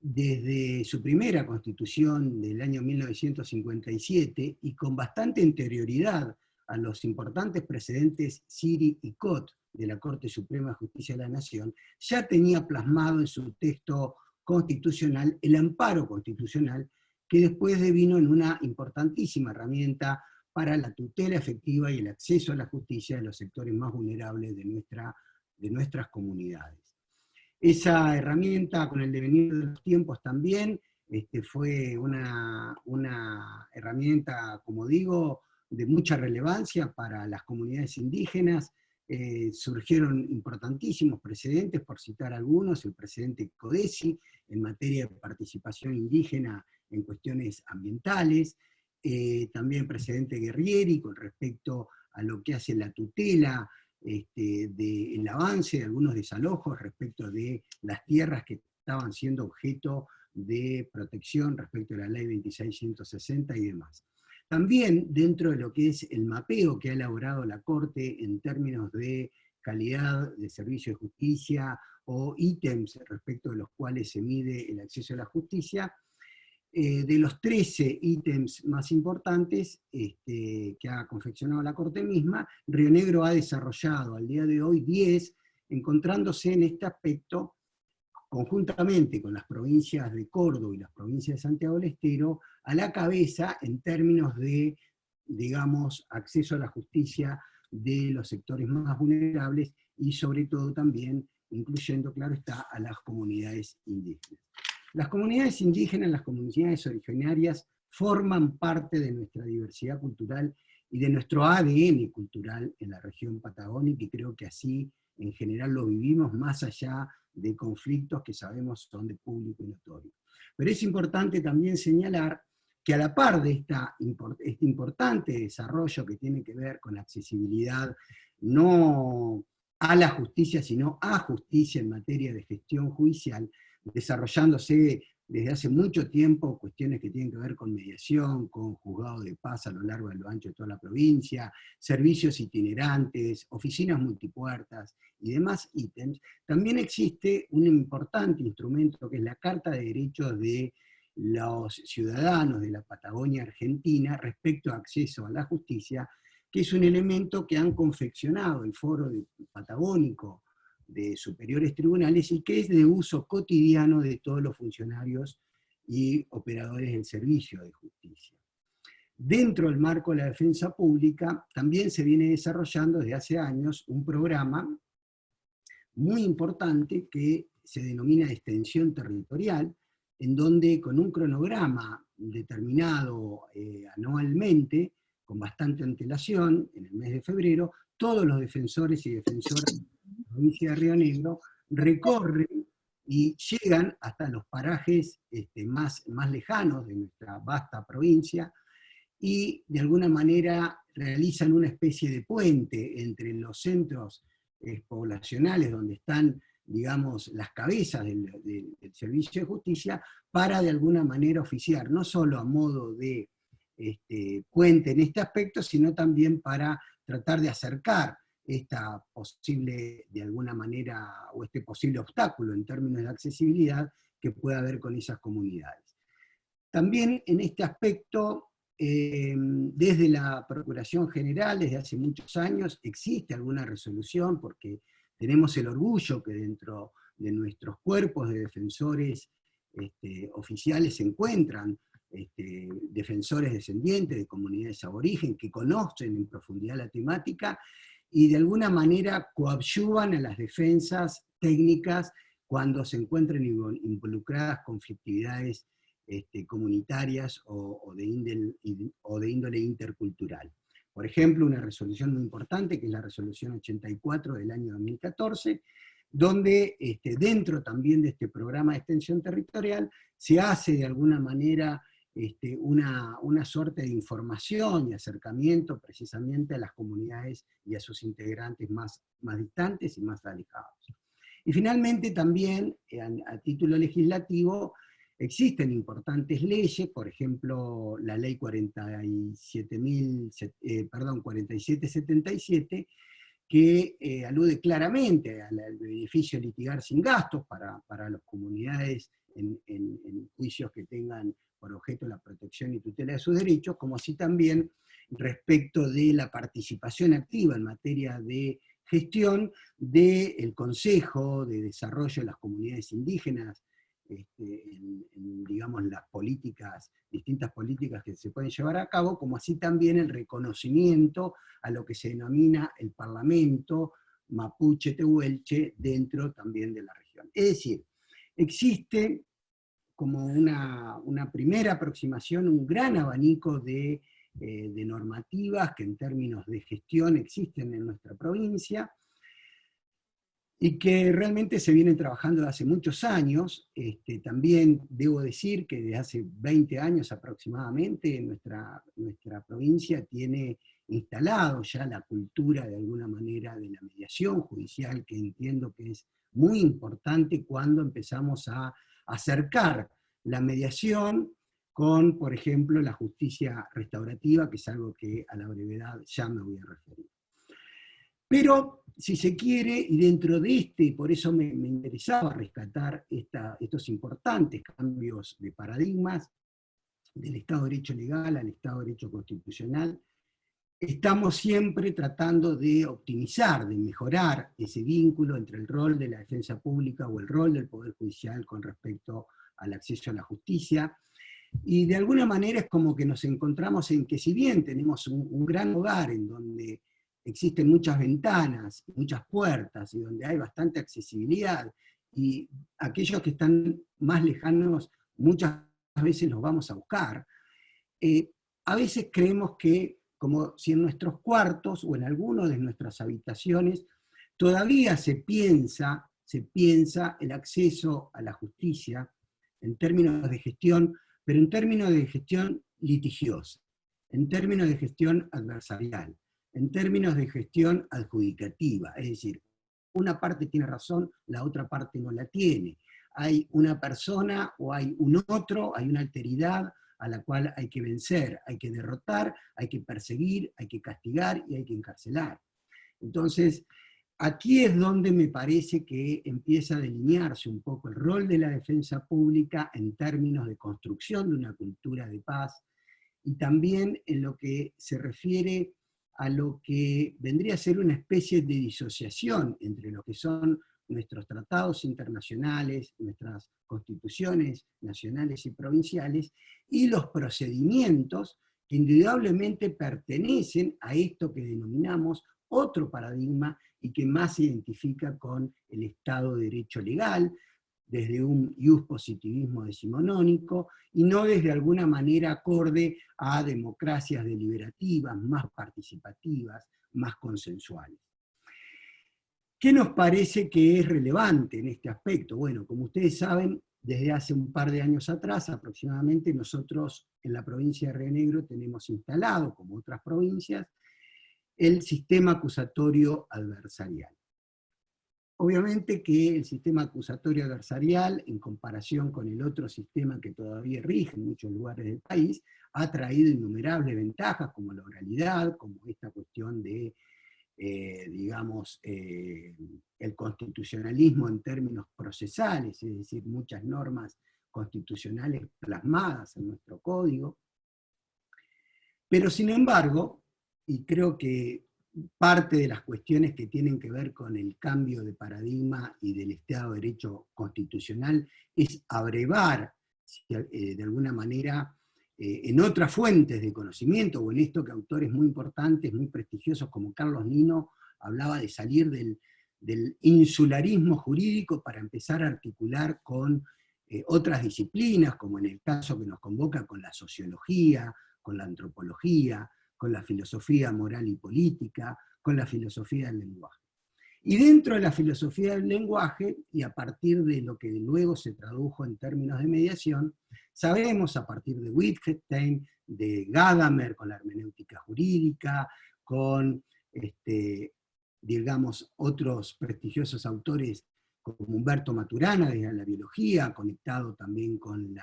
desde su primera constitución del año 1957 y con bastante anterioridad a los importantes precedentes Siri y Cot de la Corte Suprema de Justicia de la Nación, ya tenía plasmado en su texto constitucional el amparo constitucional, que después devino en una importantísima herramienta para la tutela efectiva y el acceso a la justicia de los sectores más vulnerables de nuestras comunidades. Esa herramienta, con el devenir de los tiempos también, fue una herramienta, como digo, de mucha relevancia para las comunidades indígenas. Surgieron importantísimos precedentes, por citar algunos, el precedente Codesi en materia de participación indígena en cuestiones ambientales, también precedente Guerrieri con respecto a lo que hace la tutela del avance de algunos desalojos respecto de las tierras que estaban siendo objeto de protección respecto a la ley 2660 y demás. También dentro de lo que es el mapeo que ha elaborado la Corte en términos de calidad de servicio de justicia o ítems respecto de los cuales se mide el acceso a la justicia, de los 13 ítems más importantes que ha confeccionado la Corte misma, Río Negro ha desarrollado al día de hoy 10, encontrándose en este aspecto, conjuntamente con las provincias de Córdoba y las provincias de Santiago del Estero, a la cabeza en términos de, digamos, acceso a la justicia de los sectores más vulnerables y sobre todo también incluyendo, claro está, a las comunidades indígenas. Las comunidades indígenas, las comunidades originarias, forman parte de nuestra diversidad cultural y de nuestro ADN cultural en la región patagónica, y creo que así en general lo vivimos más allá de conflictos que sabemos son de público y notorio. Pero es importante también señalar que a la par de este importante desarrollo que tiene que ver con accesibilidad, no a la justicia, sino a justicia en materia de gestión judicial, desarrollándose desde hace mucho tiempo cuestiones que tienen que ver con mediación, con juzgado de paz a lo largo y a lo ancho de toda la provincia, servicios itinerantes, oficinas multipuertas y demás ítems. También existe un importante instrumento que es la Carta de Derechos de los Ciudadanos de la Patagonia Argentina respecto a acceso a la justicia, que es un elemento que han confeccionado el Foro Patagónico de Superiores Tribunales y que es de uso cotidiano de todos los funcionarios y operadores del servicio de justicia. Dentro del marco de la defensa pública, también se viene desarrollando desde hace años un programa muy importante que se denomina extensión territorial, en donde con un cronograma determinado anualmente, con bastante antelación, en el mes de febrero, todos los defensores y defensoras de la provincia de Río Negro recorren y llegan hasta los parajes más lejanos de nuestra vasta provincia, y de alguna manera realizan una especie de puente entre los centros poblacionales donde están, digamos, las cabezas del servicio de justicia, para de alguna manera oficiar, no solo a modo de puente en este aspecto, sino también para tratar de acercar esta posible, de alguna manera, o este posible obstáculo en términos de accesibilidad que pueda haber con esas comunidades. También en este aspecto, desde la Procuración General, desde hace muchos años, existe alguna resolución, porque tenemos el orgullo que dentro de nuestros cuerpos de defensores oficiales se encuentran defensores descendientes de comunidades aborigen que conocen en profundidad la temática y de alguna manera coadyuvan a las defensas técnicas cuando se encuentren involucradas conflictividades comunitarias o de índole intercultural. Por ejemplo, una resolución muy importante, que es la resolución 84 del año 2014, donde dentro también de este programa de extensión territorial se hace de alguna manera una suerte de información y acercamiento precisamente a las comunidades y a sus integrantes más distantes y más alejados. Y finalmente también, a título legislativo, existen importantes leyes, por ejemplo, la ley 4777, que alude claramente al beneficio de litigar sin gastos para las comunidades en juicios que tengan por objeto la protección y tutela de sus derechos, como así también respecto de la participación activa en materia de gestión del Consejo de Desarrollo de las Comunidades Indígenas, digamos, las políticas, distintas políticas que se pueden llevar a cabo, como así también el reconocimiento a lo que se denomina el Parlamento Mapuche Tehuelche dentro también de la región. Es decir, existe como una primera aproximación, un gran abanico de normativas que en términos de gestión existen en nuestra provincia, y que realmente se vienen trabajando desde hace muchos años. También debo decir que desde hace 20 años aproximadamente nuestra provincia tiene instalado ya la cultura de alguna manera de la mediación judicial, que entiendo que es muy importante cuando empezamos a acercar la mediación con, por ejemplo, la justicia restaurativa, que es algo que a la brevedad ya me voy a referir. Pero, si se quiere, y dentro de por eso me interesaba rescatar estos importantes cambios de paradigmas, del Estado de Derecho legal al Estado de Derecho constitucional, estamos siempre tratando de optimizar, de mejorar ese vínculo entre el rol de la defensa pública o el rol del Poder Judicial con respecto al acceso a la justicia, y de alguna manera es como que nos encontramos en que si bien tenemos un gran hogar en donde existen muchas ventanas, muchas puertas, y donde hay bastante accesibilidad, y aquellos que están más lejanos muchas veces los vamos a buscar, a veces creemos que, como si en nuestros cuartos o en algunas de nuestras habitaciones, todavía se piensa el acceso a la justicia en términos de gestión, pero en términos de gestión litigiosa, en términos de gestión adversarial, en términos de gestión adjudicativa, es decir, una parte tiene razón, la otra parte no la tiene. Hay una persona o hay un otro, hay una alteridad a la cual hay que vencer, hay que derrotar, hay que perseguir, hay que castigar y hay que encarcelar. Entonces, aquí es donde me parece que empieza a delinearse un poco el rol de la defensa pública en términos de construcción de una cultura de paz, y también en lo que se refiere a lo que vendría a ser una especie de disociación entre lo que son nuestros tratados internacionales, nuestras constituciones nacionales y provinciales, y los procedimientos que indudablemente pertenecen a esto que denominamos otro paradigma y que más se identifica con el Estado de Derecho legal, desde un iuspositivismo decimonónico, y no desde alguna manera acorde a democracias deliberativas, más participativas, más consensuales. ¿Qué nos parece que es relevante en este aspecto? Bueno, como ustedes saben, desde hace un par de años atrás, aproximadamente, nosotros en la provincia de Río Negro tenemos instalado, como otras provincias, el sistema acusatorio adversarial. Obviamente que el sistema acusatorio adversarial, en comparación con el otro sistema que todavía rige en muchos lugares del país, ha traído innumerables ventajas, como la oralidad, como esta cuestión de, digamos, el constitucionalismo en términos procesales, es decir, muchas normas constitucionales plasmadas en nuestro código. Pero sin embargo, y creo que parte de las cuestiones que tienen que ver con el cambio de paradigma y del Estado de Derecho constitucional es abrevar, de alguna manera, en otras fuentes de conocimiento, o en esto que autores muy importantes, muy prestigiosos como Carlos Nino, hablaba de salir del insularismo jurídico para empezar a articular con otras disciplinas, como en el caso que nos convoca con la sociología, con la antropología, con la filosofía moral y política, con la filosofía del lenguaje. Y dentro de la filosofía del lenguaje, y a partir de lo que luego se tradujo en términos de mediación, sabemos a partir de Wittgenstein, de Gadamer con la hermenéutica jurídica, con, digamos, otros prestigiosos autores como Humberto Maturana desde la biología, conectado también con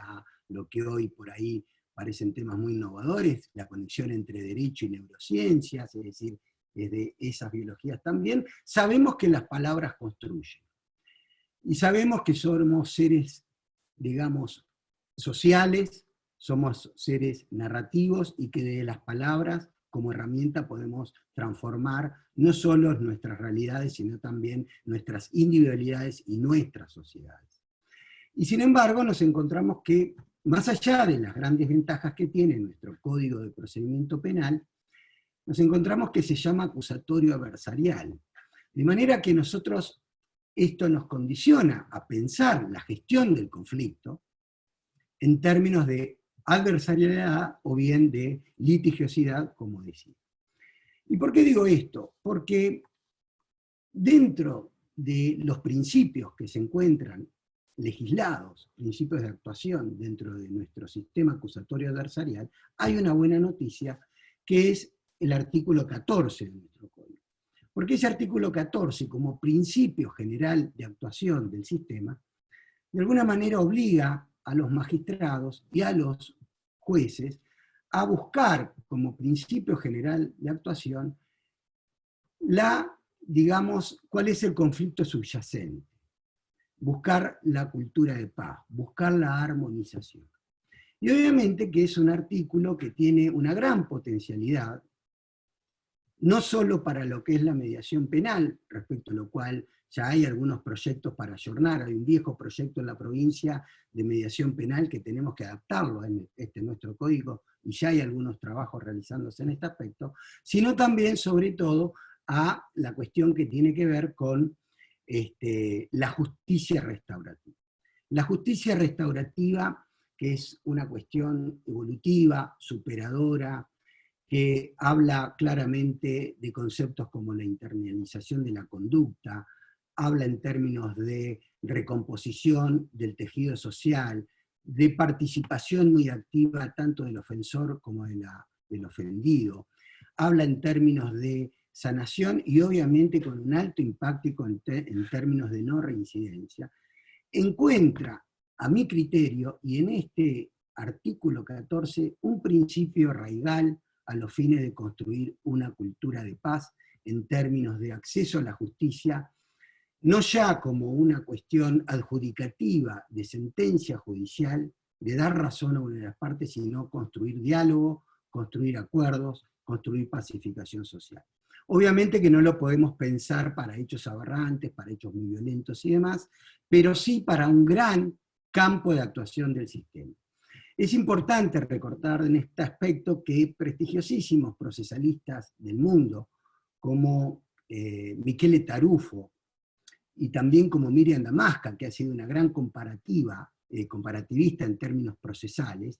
lo que hoy por ahí parecen temas muy innovadores, la conexión entre derecho y neurociencias, es decir, desde esas biologías también, sabemos que las palabras construyen. Y sabemos que somos seres, digamos, sociales, somos seres narrativos, y que de las palabras como herramienta podemos transformar no solo nuestras realidades, sino también nuestras individualidades y nuestras sociedades. Y sin embargo nos encontramos que, más allá de las grandes ventajas que tiene nuestro Código de Procedimiento Penal, nos encontramos que se llama acusatorio adversarial. De manera que nosotros, esto nos condiciona a pensar la gestión del conflicto en términos de adversarialidad o bien de litigiosidad, como decía. ¿Y por qué digo esto? Porque dentro de los principios que se encuentran legislados, principios de actuación dentro de nuestro sistema acusatorio adversarial, hay una buena noticia, que es el artículo 14 de nuestro código. Porque ese artículo 14, como principio general de actuación del sistema, de alguna manera obliga a los magistrados y a los jueces a buscar como principio general de actuación digamos, cuál es el conflicto subyacente. Buscar la cultura de paz, buscar la armonización. Y obviamente que es un artículo que tiene una gran potencialidad, no solo para lo que es la mediación penal, respecto a lo cual ya hay algunos proyectos para ayornar, hay un viejo proyecto en la provincia de mediación penal que tenemos que adaptarlo en nuestro código, y ya hay algunos trabajos realizándose en este aspecto, sino también, sobre todo, a la cuestión que tiene que ver con la justicia restaurativa. La justicia restaurativa, que es una cuestión evolutiva, superadora, que habla claramente de conceptos como la internalización de la conducta, habla en términos de recomposición del tejido social, de participación muy activa tanto del ofensor como del ofendido, habla en términos de sanación y obviamente con un alto impacto en términos de no reincidencia, encuentra, a mi criterio, y en este artículo 14, un principio arraigal a los fines de construir una cultura de paz en términos de acceso a la justicia, no ya como una cuestión adjudicativa de sentencia judicial, de dar razón a una de las partes, sino construir diálogo, construir acuerdos, construir pacificación social. Obviamente que no lo podemos pensar para hechos aberrantes, para hechos muy violentos y demás, pero sí para un gran campo de actuación del sistema. Es importante recordar en este aspecto que prestigiosísimos procesalistas del mundo, como Michele Tarufo, y también como Miriam Damasca, que ha sido una gran comparativista en términos procesales,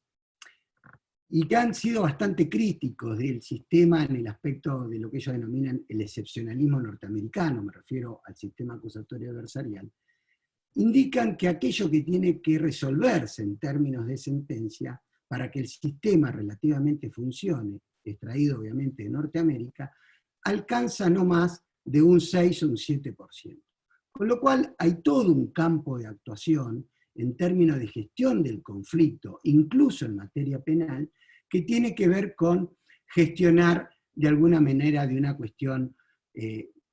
y que han sido bastante críticos del sistema en el aspecto de lo que ellos denominan el excepcionalismo norteamericano, me refiero al sistema acusatorio adversarial, indican que aquello que tiene que resolverse en términos de sentencia para que el sistema relativamente funcione, extraído obviamente de Norteamérica, alcanza no más de un 6 o un 7%. Con lo cual hay todo un campo de actuación en términos de gestión del conflicto, incluso en materia penal, que tiene que ver con gestionar de alguna manera de una cuestión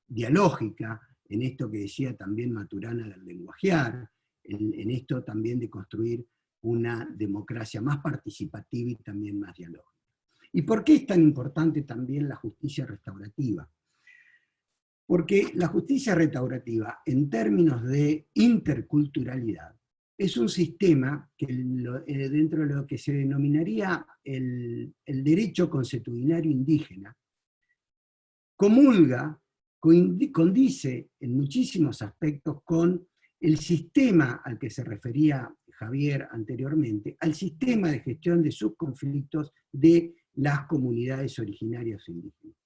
dialógica, en esto que decía también Maturana del lenguajear, en esto también de construir una democracia más participativa y también más dialógica. ¿Y por qué es tan importante también la justicia restaurativa? Porque la justicia restaurativa, en términos de interculturalidad, es un sistema que dentro de lo que se denominaría el derecho consuetudinario indígena, comulga, condice en muchísimos aspectos con el sistema al que se refería Javier anteriormente, al sistema de gestión de sus conflictos de las comunidades originarias indígenas.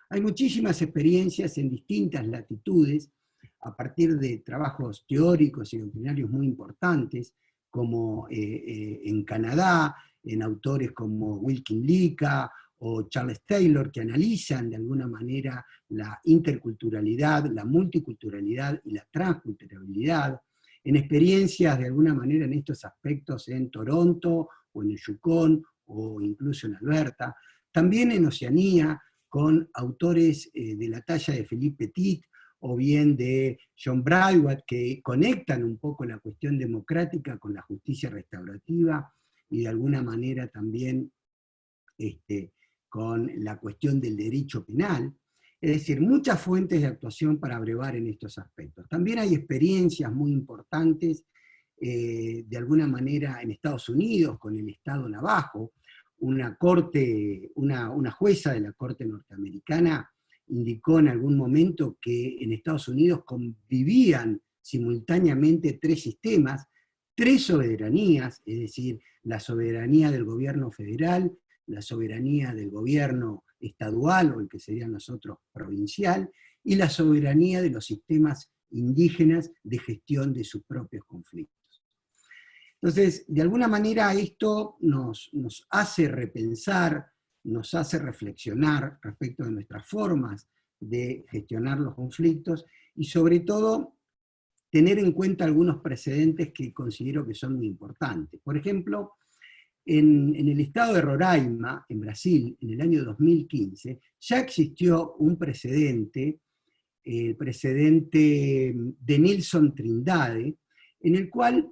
Hay muchísimas experiencias en distintas latitudes, a partir de trabajos teóricos y doctrinarios muy importantes, como en Canadá, en autores como Wilkin Lika o Charles Taylor, que analizan de alguna manera la interculturalidad, la multiculturalidad y la transculturalidad, en experiencias de alguna manera en estos aspectos en Toronto, o en el Yukon, o incluso en Alberta, también en Oceanía, con autores de la talla de Philippe Petit, o bien de John Braithwaite, que conectan un poco la cuestión democrática con la justicia restaurativa, y de alguna manera también con la cuestión del derecho penal. Es decir, muchas fuentes de actuación para brevar en estos aspectos. También hay experiencias muy importantes, de alguna manera en Estados Unidos, con el Estado Navajo. Una jueza de la Corte norteamericana indicó en algún momento que en Estados Unidos convivían simultáneamente tres sistemas, tres soberanías, es decir, la soberanía del gobierno federal, la soberanía del gobierno estadual, o el que sería nosotros provincial, y la soberanía de los sistemas indígenas de gestión de sus propios conflictos. Entonces, de alguna manera esto nos hace repensar, nos hace reflexionar respecto de nuestras formas de gestionar los conflictos, y sobre todo tener en cuenta algunos precedentes que considero que son muy importantes. Por ejemplo, en el estado de Roraima, en Brasil, en el año 2015, ya existió un precedente, el precedente de Nilson Trindade, en el cual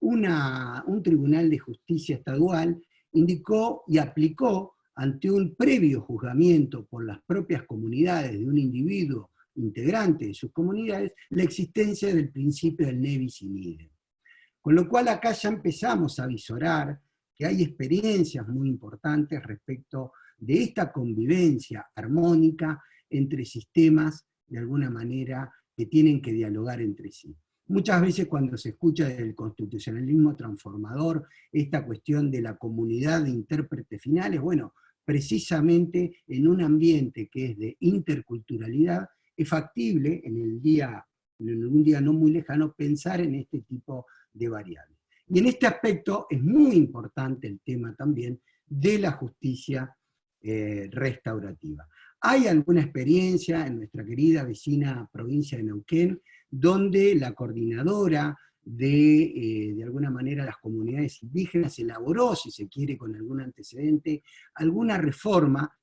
un tribunal de justicia estadual indicó y aplicó ante un previo juzgamiento por las propias comunidades de un individuo integrante de sus comunidades, la existencia del principio del ne bis in idem. Con lo cual acá ya empezamos a visorar que hay experiencias muy importantes respecto de esta convivencia armónica entre sistemas, de alguna manera, que tienen que dialogar entre sí. Muchas veces cuando se escucha del constitucionalismo transformador, esta cuestión de la comunidad de intérpretes finales, bueno, precisamente en un ambiente que es de interculturalidad, es factible en un día no muy lejano pensar en este tipo de variables. Y en este aspecto es muy importante el tema también de la justicia restaurativa. Hay alguna experiencia en nuestra querida vecina provincia de Neuquén, donde la coordinadora de alguna manera las comunidades indígenas elaboró, si se quiere con algún antecedente, alguna reforma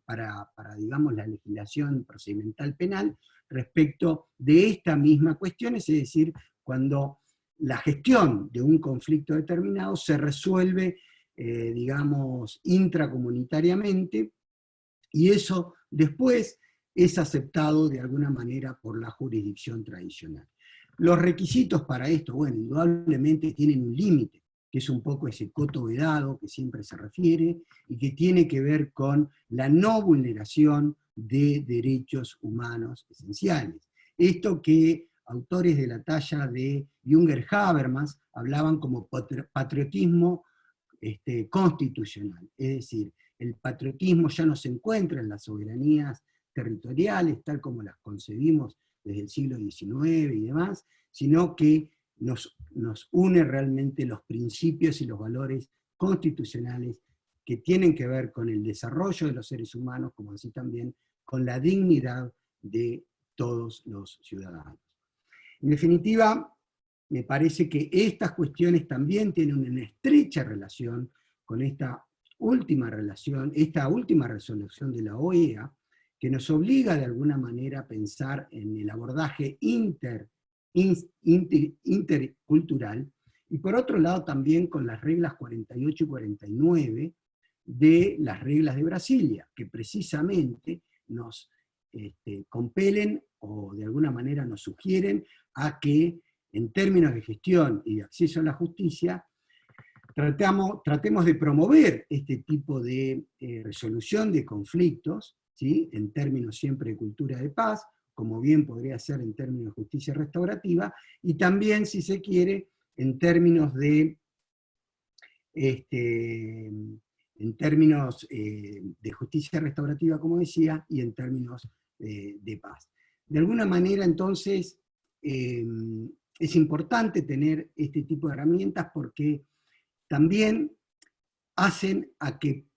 para, digamos, la legislación procedimental penal respecto de esta misma cuestión, es decir, cuando la gestión de un conflicto determinado se resuelve, digamos, intracomunitariamente, y eso después es aceptado de alguna manera por la jurisdicción tradicional. Los requisitos para esto, bueno, indudablemente tienen un límite, que es un poco ese coto vedado que siempre se refiere, y que tiene que ver con la no vulneración de derechos humanos esenciales. Esto que autores de la talla de Junger Habermas hablaban como patriotismo constitucional, es decir, el patriotismo ya no se encuentra en las soberanías territoriales, tal como las concebimos desde el siglo XIX y demás, sino que nos une realmente los principios y los valores constitucionales que tienen que ver con el desarrollo de los seres humanos, como así también con la dignidad de todos los ciudadanos. En definitiva, me parece que estas cuestiones también tienen una estrecha relación con esta última resolución de la OEA, que nos obliga de alguna manera a pensar en el abordaje intercultural, y por otro lado también con las reglas 48 y 49 de las reglas de Brasilia, que precisamente nos compelen o de alguna manera nos sugieren a que en términos de gestión y de acceso a la justicia, tratemos de promover este tipo de resolución de conflictos, ¿sí? En términos siempre de cultura de paz, como bien podría ser en términos de justicia restaurativa, y también, si se quiere, en términos de justicia restaurativa, como decía, y en términos de paz. De alguna manera, entonces, es importante tener este tipo de herramientas porque también hacen a que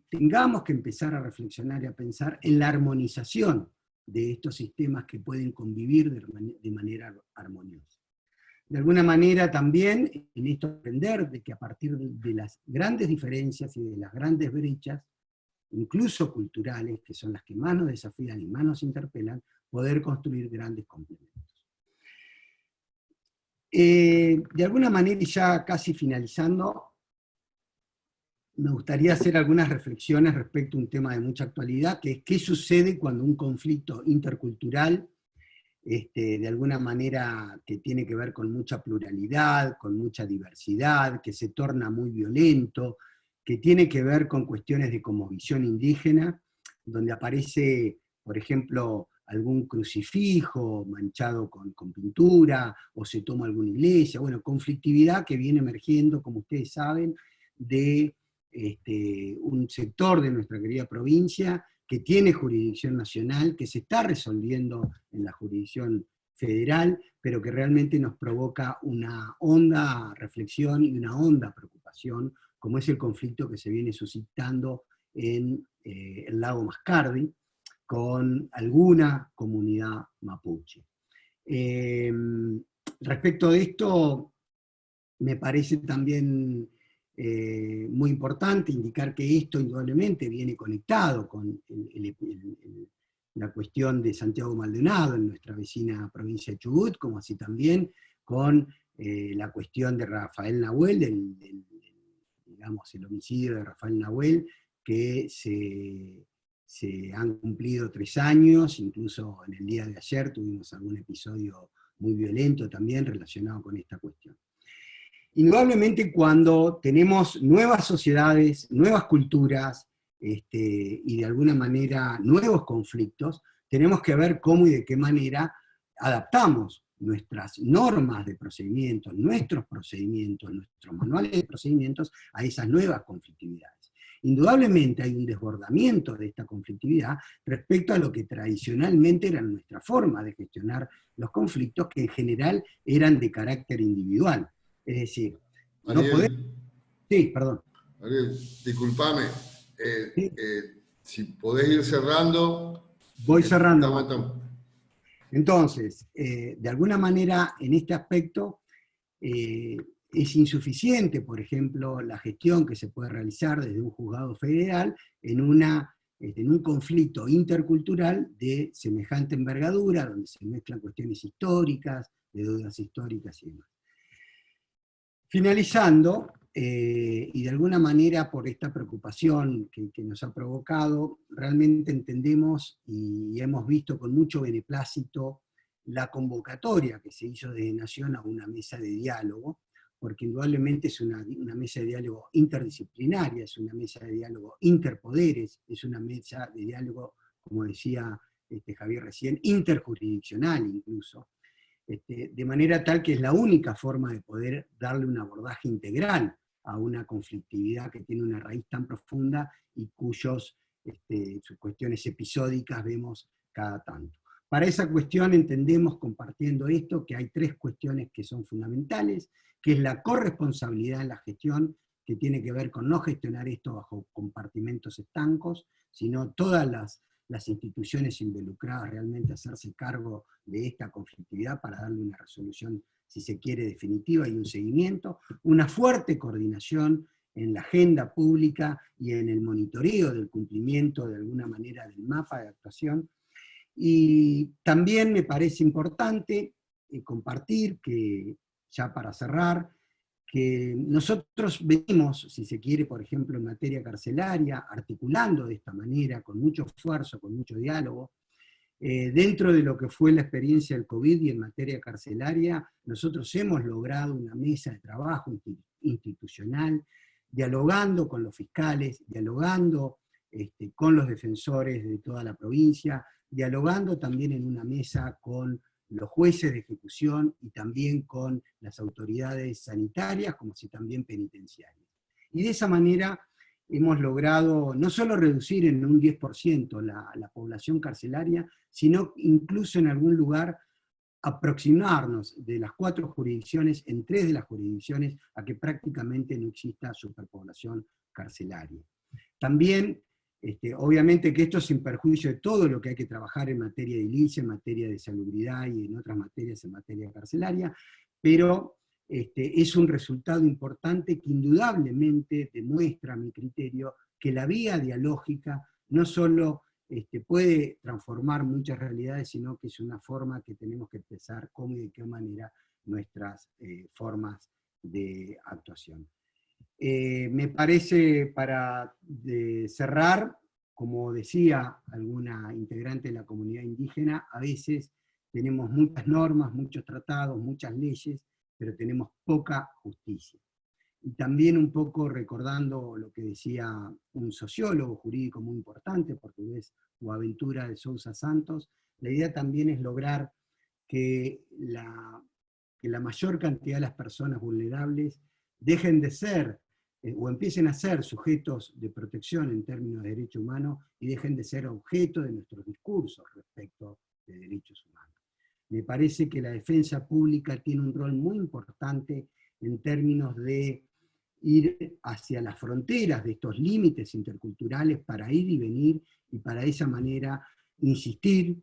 tengamos que empezar a reflexionar y a pensar en la armonización de estos sistemas que pueden convivir de manera armoniosa. De alguna manera también en esto aprender de que a partir de las grandes diferencias y de las grandes brechas, incluso culturales, que son las que más nos desafían y más nos interpelan, poder construir grandes complementos. De alguna manera, y ya casi finalizando, me gustaría hacer algunas reflexiones respecto a un tema de mucha actualidad, que es qué sucede cuando un conflicto intercultural, de alguna manera que tiene que ver con mucha pluralidad, con mucha diversidad, que se torna muy violento, que tiene que ver con cuestiones de cosmovisión indígena, donde aparece, por ejemplo, algún crucifijo manchado con pintura, o se toma alguna iglesia, bueno, conflictividad que viene emergiendo, como ustedes saben, de un sector de nuestra querida provincia que tiene jurisdicción nacional, que se está resolviendo en la jurisdicción federal, pero que realmente nos provoca una honda reflexión y una honda preocupación, como es el conflicto que se viene suscitando en el lago Mascardi, con alguna comunidad mapuche. Respecto de esto, me parece también muy importante indicar que esto indudablemente viene conectado con la cuestión de Santiago Maldonado en nuestra vecina provincia de Chubut, como así también con la cuestión de Rafael Nahuel, digamos, el homicidio de Rafael Nahuel, que se han cumplido 3 años, incluso en el día de ayer tuvimos algún episodio muy violento también relacionado con esta cuestión. Indudablemente cuando tenemos nuevas sociedades, nuevas culturas, y de alguna manera nuevos conflictos, tenemos que ver cómo y de qué manera adaptamos nuestras normas de procedimientos, nuestros manuales de procedimientos a esas nuevas conflictividades. Indudablemente hay un desbordamiento de esta conflictividad respecto a lo que tradicionalmente era nuestra forma de gestionar los conflictos, que en general eran de carácter individual. Es decir, no podemos... Sí, perdón. Ariel, disculpame. Sí. Si podés ir cerrando. Voy cerrando. Entonces, de alguna manera, en este aspecto, es insuficiente, por ejemplo, la gestión que se puede realizar desde un juzgado federal en un conflicto intercultural de semejante envergadura, donde se mezclan cuestiones históricas, de deudas históricas y demás. Finalizando, y de alguna manera por esta preocupación que nos ha provocado, realmente entendemos y hemos visto con mucho beneplácito la convocatoria que se hizo desde Nación a una mesa de diálogo, porque indudablemente es una mesa de diálogo interdisciplinaria, es una mesa de diálogo interpoderes, es una mesa de diálogo, como decía Javier recién, interjurisdiccional incluso, de manera tal que es la única forma de poder darle un abordaje integral a una conflictividad que tiene una raíz tan profunda y sus cuestiones episódicas vemos cada tanto. Para esa cuestión entendemos, compartiendo esto, que hay 3 cuestiones que son fundamentales, que es la corresponsabilidad en la gestión, que tiene que ver con no gestionar esto bajo compartimentos estancos, sino todas las instituciones involucradas realmente hacerse cargo de esta conflictividad para darle una resolución, si se quiere, definitiva y un seguimiento, una fuerte coordinación en la agenda pública y en el monitoreo del cumplimiento de alguna manera del mapa de actuación. Y también me parece importante compartir que, ya para cerrar, que nosotros venimos, si se quiere, por ejemplo, en materia carcelaria, articulando de esta manera, con mucho esfuerzo, con mucho diálogo, dentro de lo que fue la experiencia del COVID y en materia carcelaria, nosotros hemos logrado una mesa de trabajo institucional, dialogando con los fiscales, dialogando con los defensores de toda la provincia, dialogando también en una mesa con los jueces de ejecución y también con las autoridades sanitarias, como así también penitenciarias. Y de esa manera hemos logrado no solo reducir en un 10% la población carcelaria, sino incluso en algún lugar aproximarnos de las 4 jurisdicciones, en 3 de las jurisdicciones, a que prácticamente no exista superpoblación carcelaria. También, obviamente que esto es sin perjuicio de todo lo que hay que trabajar en materia de edilicia, en materia de salubridad y en otras materias en materia carcelaria, pero es un resultado importante que indudablemente demuestra, a mi criterio, que la vía dialógica no solo puede transformar muchas realidades, sino que es una forma que tenemos que pensar cómo y de qué manera nuestras formas de actuación. Me parece, para cerrar, como decía alguna integrante de la comunidad indígena, a veces tenemos muchas normas, muchos tratados, muchas leyes, pero tenemos poca justicia. Y también un poco recordando lo que decía un sociólogo jurídico muy importante, portugués, Boaventura de Sousa Santos, la idea también es lograr que la mayor cantidad de las personas vulnerables dejen de ser o empiecen a ser sujetos de protección en términos de derechos humanos y dejen de ser objeto de nuestros discursos respecto de derechos humanos. Me parece que la defensa pública tiene un rol muy importante en términos de ir hacia las fronteras de estos límites interculturales para ir y venir, y para esa manera insistir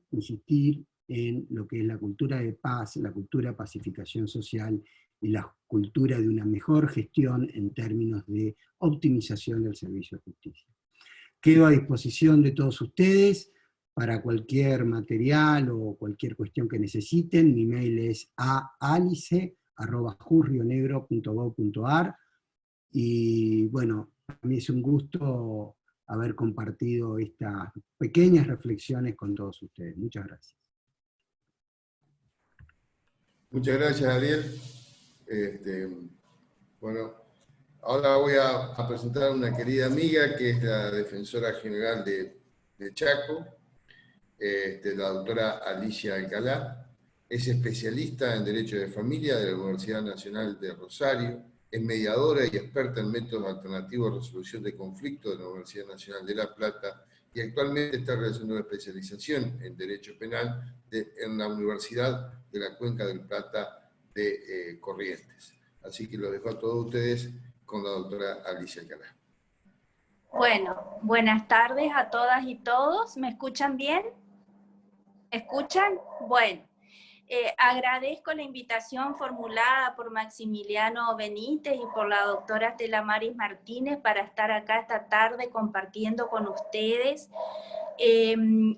en lo que es la cultura de paz, la cultura de pacificación social y la cultura de una mejor gestión en términos de optimización del servicio de justicia. Quedo a disposición de todos ustedes para cualquier material o cualquier cuestión que necesiten. Mi mail es alice@jurrionegro.gov.ar. Y bueno, para mí es un gusto haber compartido estas pequeñas reflexiones con todos ustedes. Muchas gracias. Muchas gracias, Ariel. Bueno, ahora voy a presentar a una querida amiga que es la defensora general de Chaco, la doctora Alicia Alcalá. Es especialista en Derecho de Familia de la Universidad Nacional de Rosario, es mediadora y experta en métodos alternativos de resolución de conflictos de la Universidad Nacional de La Plata y actualmente está realizando una especialización en Derecho Penal en la Universidad de la Cuenca del Plata de Corrientes. Así que lo dejo a todos ustedes con la doctora Alicia Alcalá. Bueno, buenas tardes a todas y todos. ¿Me escuchan bien? ¿Me escuchan? Bueno, agradezco la invitación formulada por Maximiliano Benítez y por la doctora Telamaris Martínez para estar acá esta tarde compartiendo con ustedes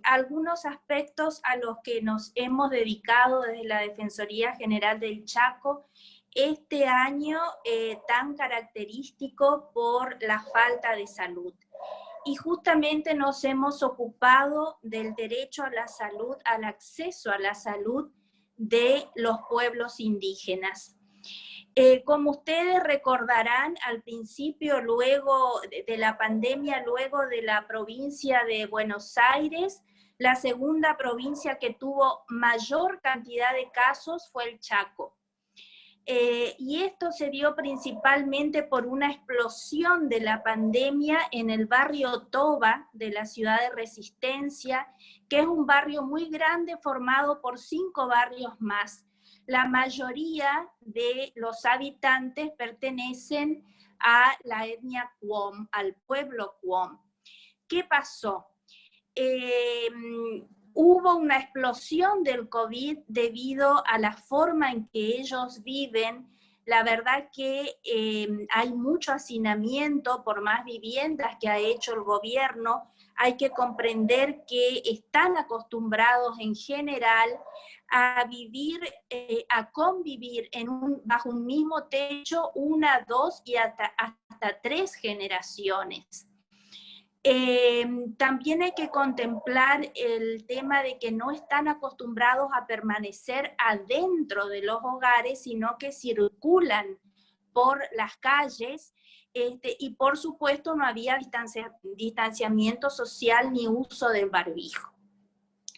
algunos aspectos a los que nos hemos dedicado desde la Defensoría General del Chaco este año tan característico por la falta de salud. Y justamente nos hemos ocupado del derecho a la salud, al acceso a la salud de los pueblos indígenas. Como ustedes recordarán, al principio, luego de la pandemia, luego de la provincia de Buenos Aires, la segunda provincia que tuvo mayor cantidad de casos fue el Chaco. Y esto se dio principalmente por una explosión de la pandemia en el barrio Toba de la ciudad de Resistencia, que es un barrio muy grande formado por 5 barrios más. La mayoría de los habitantes pertenecen a la etnia Qom, al pueblo Qom. ¿Qué pasó? Hubo una explosión del COVID debido a la forma en que ellos viven. La verdad que hay mucho hacinamiento por más viviendas que ha hecho el gobierno. Hay que comprender que están acostumbrados en general a vivir, a convivir bajo un mismo techo 1, 2 y hasta 3 generaciones. También hay que contemplar el tema de que no están acostumbrados a permanecer adentro de los hogares, sino que circulan por las calles, y por supuesto no había distanciamiento social ni uso del barbijo.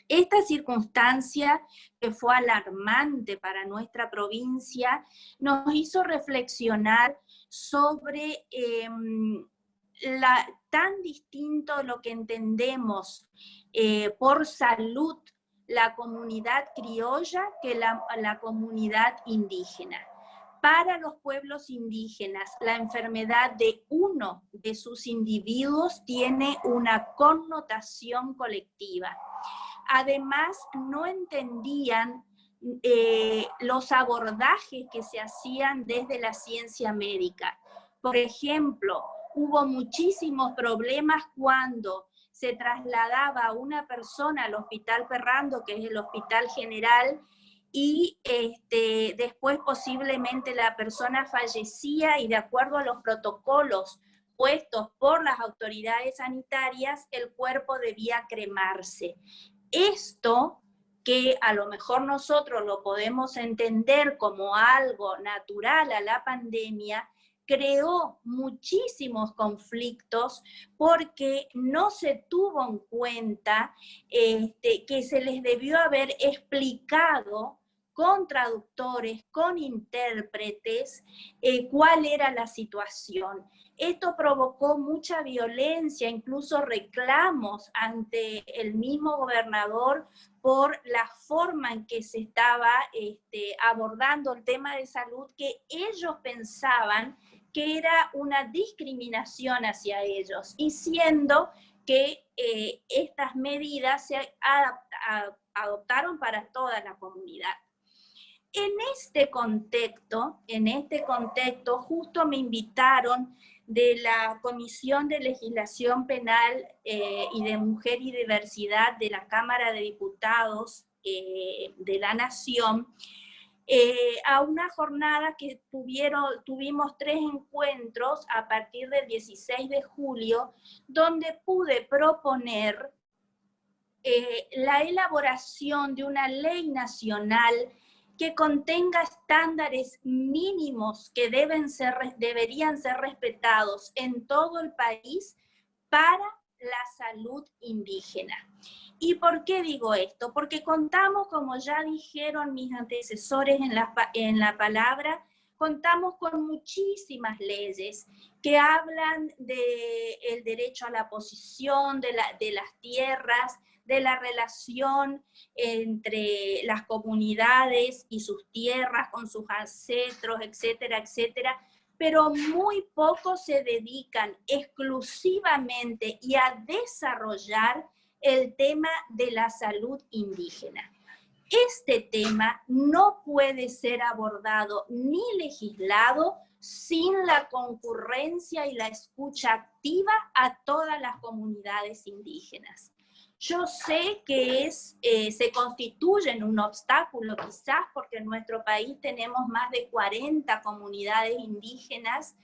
Esta circunstancia, que fue alarmante para nuestra provincia, nos hizo reflexionar sobre tan distinto lo que entendemos por salud la comunidad criolla que la comunidad indígena. Para los pueblos indígenas, la enfermedad de uno de sus individuos tiene una connotación colectiva. Además, no entendían los abordajes que se hacían desde la ciencia médica. Por ejemplo, hubo muchísimos problemas cuando se trasladaba a una persona al Hospital Ferrando, que es el hospital general, y después posiblemente la persona fallecía y de acuerdo a los protocolos puestos por las autoridades sanitarias, el cuerpo debía cremarse. Esto, que a lo mejor nosotros lo podemos entender como algo natural a la pandemia, creó muchísimos conflictos porque no se tuvo en cuenta que se les debió haber explicado con traductores, con intérpretes, cuál era la situación. Esto provocó mucha violencia, incluso reclamos ante el mismo gobernador por la forma en que se estaba abordando el tema de salud, que ellos pensaban que era una discriminación hacia ellos, y siendo que estas medidas se adoptaron para toda la comunidad. En este contexto, justo me invitaron de la Comisión de Legislación Penal y de Mujer y Diversidad de la Cámara de Diputados de la Nación, a una jornada que tuvimos 3 encuentros a partir del 16 de julio, donde pude proponer la elaboración de una ley nacional que contenga estándares mínimos que deberían ser respetados en todo el país para la salud indígena. ¿Y por qué digo esto? Porque contamos, como ya dijeron mis antecesores en la palabra, contamos con muchísimas leyes que hablan del derecho a la posesión de las tierras, de la relación entre las comunidades y sus tierras con sus ancestros, etcétera, etcétera, pero muy pocos se dedican exclusivamente y a desarrollar el tema de la salud indígena. Este tema no puede ser abordado ni legislado sin la concurrencia y la escucha activa a todas las comunidades indígenas. Yo sé que se constituye en un obstáculo quizás porque en nuestro país tenemos más de 40 comunidades indígenas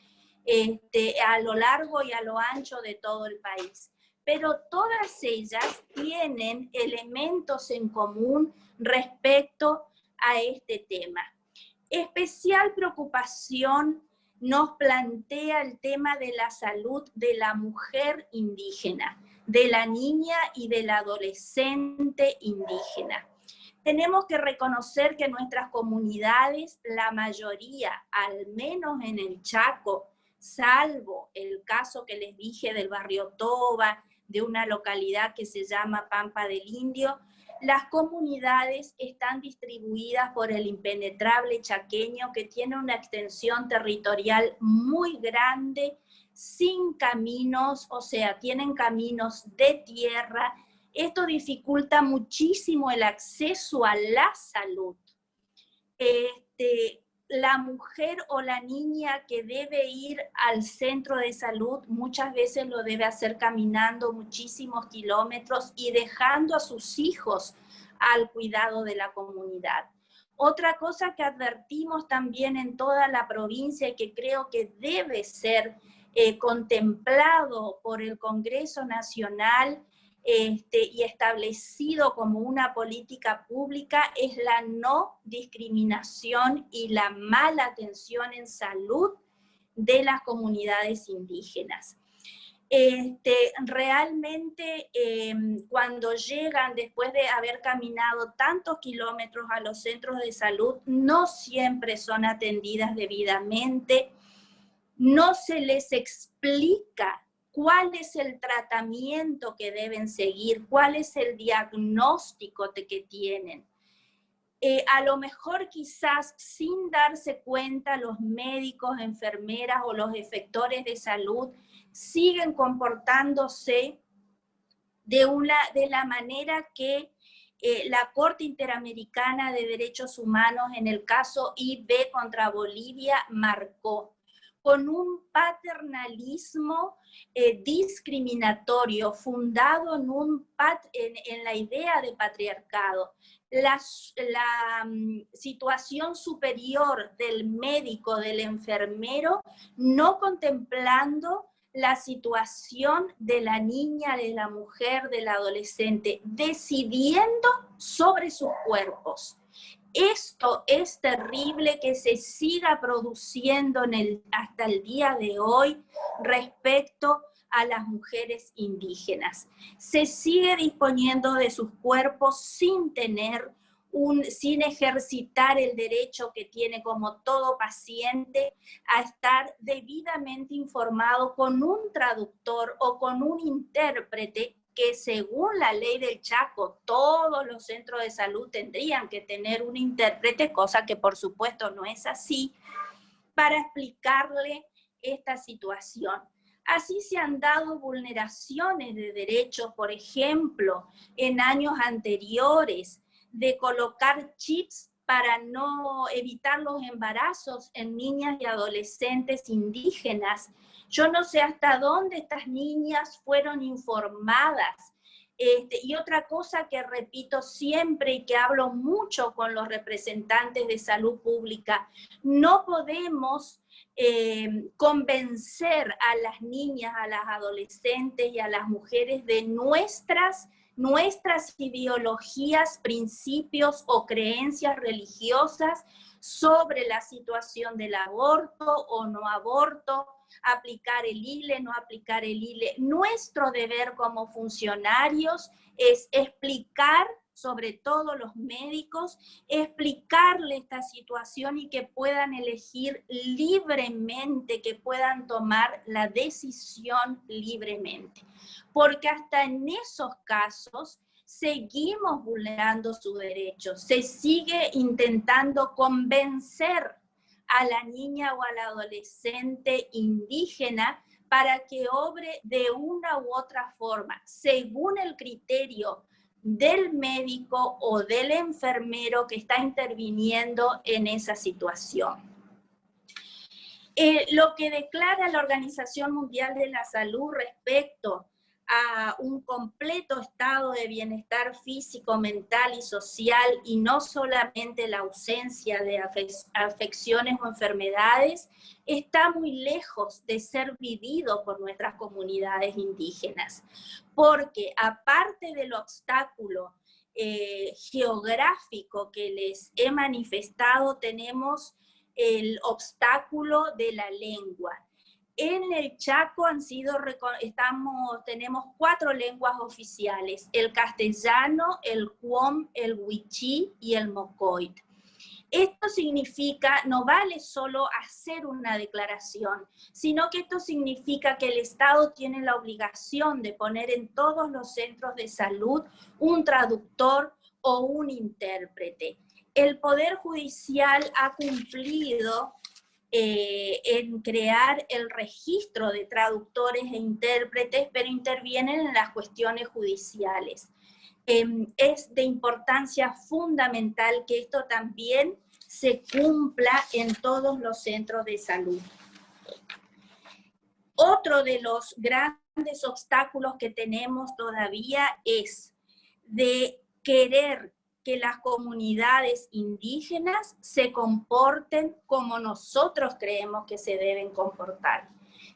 a lo largo y a lo ancho de todo el país. Pero todas ellas tienen elementos en común respecto a este tema. Especial preocupación nos plantea el tema de la salud de la mujer indígena, de la niña y del adolescente indígena. Tenemos que reconocer que nuestras comunidades, la mayoría, al menos en el Chaco, salvo el caso que les dije del barrio Toba, de una localidad que se llama Pampa del Indio, las comunidades están distribuidas por el impenetrable chaqueño, que tiene una extensión territorial muy grande, sin caminos, o sea, tienen caminos de tierra. Esto dificulta muchísimo el acceso a la salud. La mujer o la niña que debe ir al centro de salud muchas veces lo debe hacer caminando muchísimos kilómetros y dejando a sus hijos al cuidado de la comunidad. Otra cosa que advertimos también en toda la provincia y que creo que debe ser contemplado por el Congreso Nacional y establecido como una política pública es la no discriminación y la mala atención en salud de las comunidades indígenas. Realmente cuando llegan después de haber caminado tantos kilómetros a los centros de salud, no siempre son atendidas debidamente, no se les explica cuál es el tratamiento que deben seguir, cuál es el diagnóstico que tienen. A lo mejor quizás sin darse cuenta los médicos, enfermeras o los efectores de salud siguen comportándose de la manera que la Corte Interamericana de Derechos Humanos en el caso IB contra Bolivia marcó. con un paternalismo discriminatorio, fundado en la idea de patriarcado. La situación superior del médico, del enfermero, no contemplando la situación de la niña, de la mujer, del adolescente, decidiendo sobre sus cuerpos. Esto es terrible que se siga produciendo hasta el día de hoy respecto a las mujeres indígenas. Se sigue disponiendo de sus cuerpos sin ejercitar el derecho que tiene como todo paciente a estar debidamente informado con un traductor o con un intérprete, que según la ley del Chaco, todos los centros de salud tendrían que tener un intérprete, cosa que por supuesto no es así, para explicarle esta situación. Así se han dado vulneraciones de derechos, por ejemplo, en años anteriores, de colocar chips para no evitar los embarazos en niñas y adolescentes indígenas. Yo no sé hasta dónde estas niñas fueron informadas. Y otra cosa que repito siempre y que hablo mucho con los representantes de salud pública, no podemos convencer a las niñas, a las adolescentes y a las mujeres de nuestras ideologías, principios o creencias religiosas sobre la situación del aborto o no aborto, aplicar el ILE, no aplicar el ILE. Nuestro deber como funcionarios es explicar, sobre todo los médicos, explicarle esta situación y que puedan elegir libremente, que puedan tomar la decisión libremente. Porque hasta en esos casos seguimos vulnerando sus derechos, se sigue intentando convencer a la niña o al adolescente indígena para que obre de una u otra forma, según el criterio del médico o del enfermero que está interviniendo en esa situación. Lo que declara la Organización Mundial de la Salud respecto a un completo estado de bienestar físico, mental y social, y no solamente la ausencia de afecciones o enfermedades, está muy lejos de ser vivido por nuestras comunidades indígenas, porque aparte del obstáculo geográfico que les he manifestado, tenemos el obstáculo de la lengua. En el Chaco tenemos 4 lenguas oficiales: el castellano, el huom, el wichí y el mocoit. Esto significa, no vale solo hacer una declaración, sino que esto significa que el Estado tiene la obligación de poner en todos los centros de salud un traductor o un intérprete. El Poder Judicial ha cumplido en crear el registro de traductores e intérpretes, pero intervienen en las cuestiones judiciales. Es de importancia fundamental que esto también se cumpla en todos los centros de salud. Otro de los grandes obstáculos que tenemos todavía es de querer que las comunidades indígenas se comporten como nosotros creemos que se deben comportar.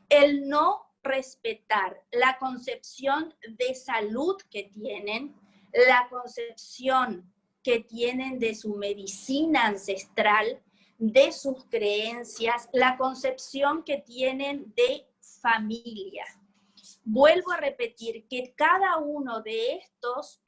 El no respetar la concepción de salud que tienen, la concepción que tienen de su medicina ancestral, de sus creencias, la concepción que tienen de familia. Vuelvo a repetir que cada uno de estos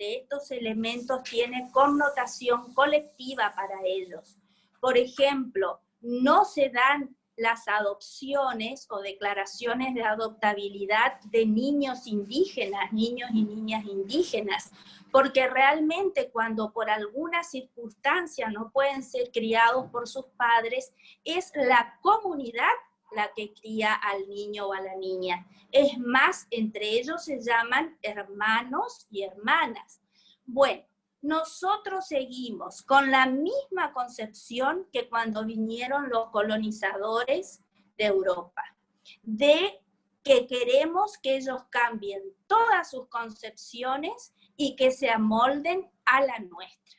elementos tiene connotación colectiva para ellos. Por ejemplo, no se dan las adopciones o declaraciones de adoptabilidad de niños indígenas, niños y niñas indígenas, porque realmente cuando por alguna circunstancia no pueden ser criados por sus padres, es la comunidad la que cría al niño o a la niña. Es más, entre ellos se llaman hermanos y hermanas. Bueno, nosotros seguimos con la misma concepción que cuando vinieron los colonizadores de Europa, de que queremos que ellos cambien todas sus concepciones y que se amolden a la nuestra.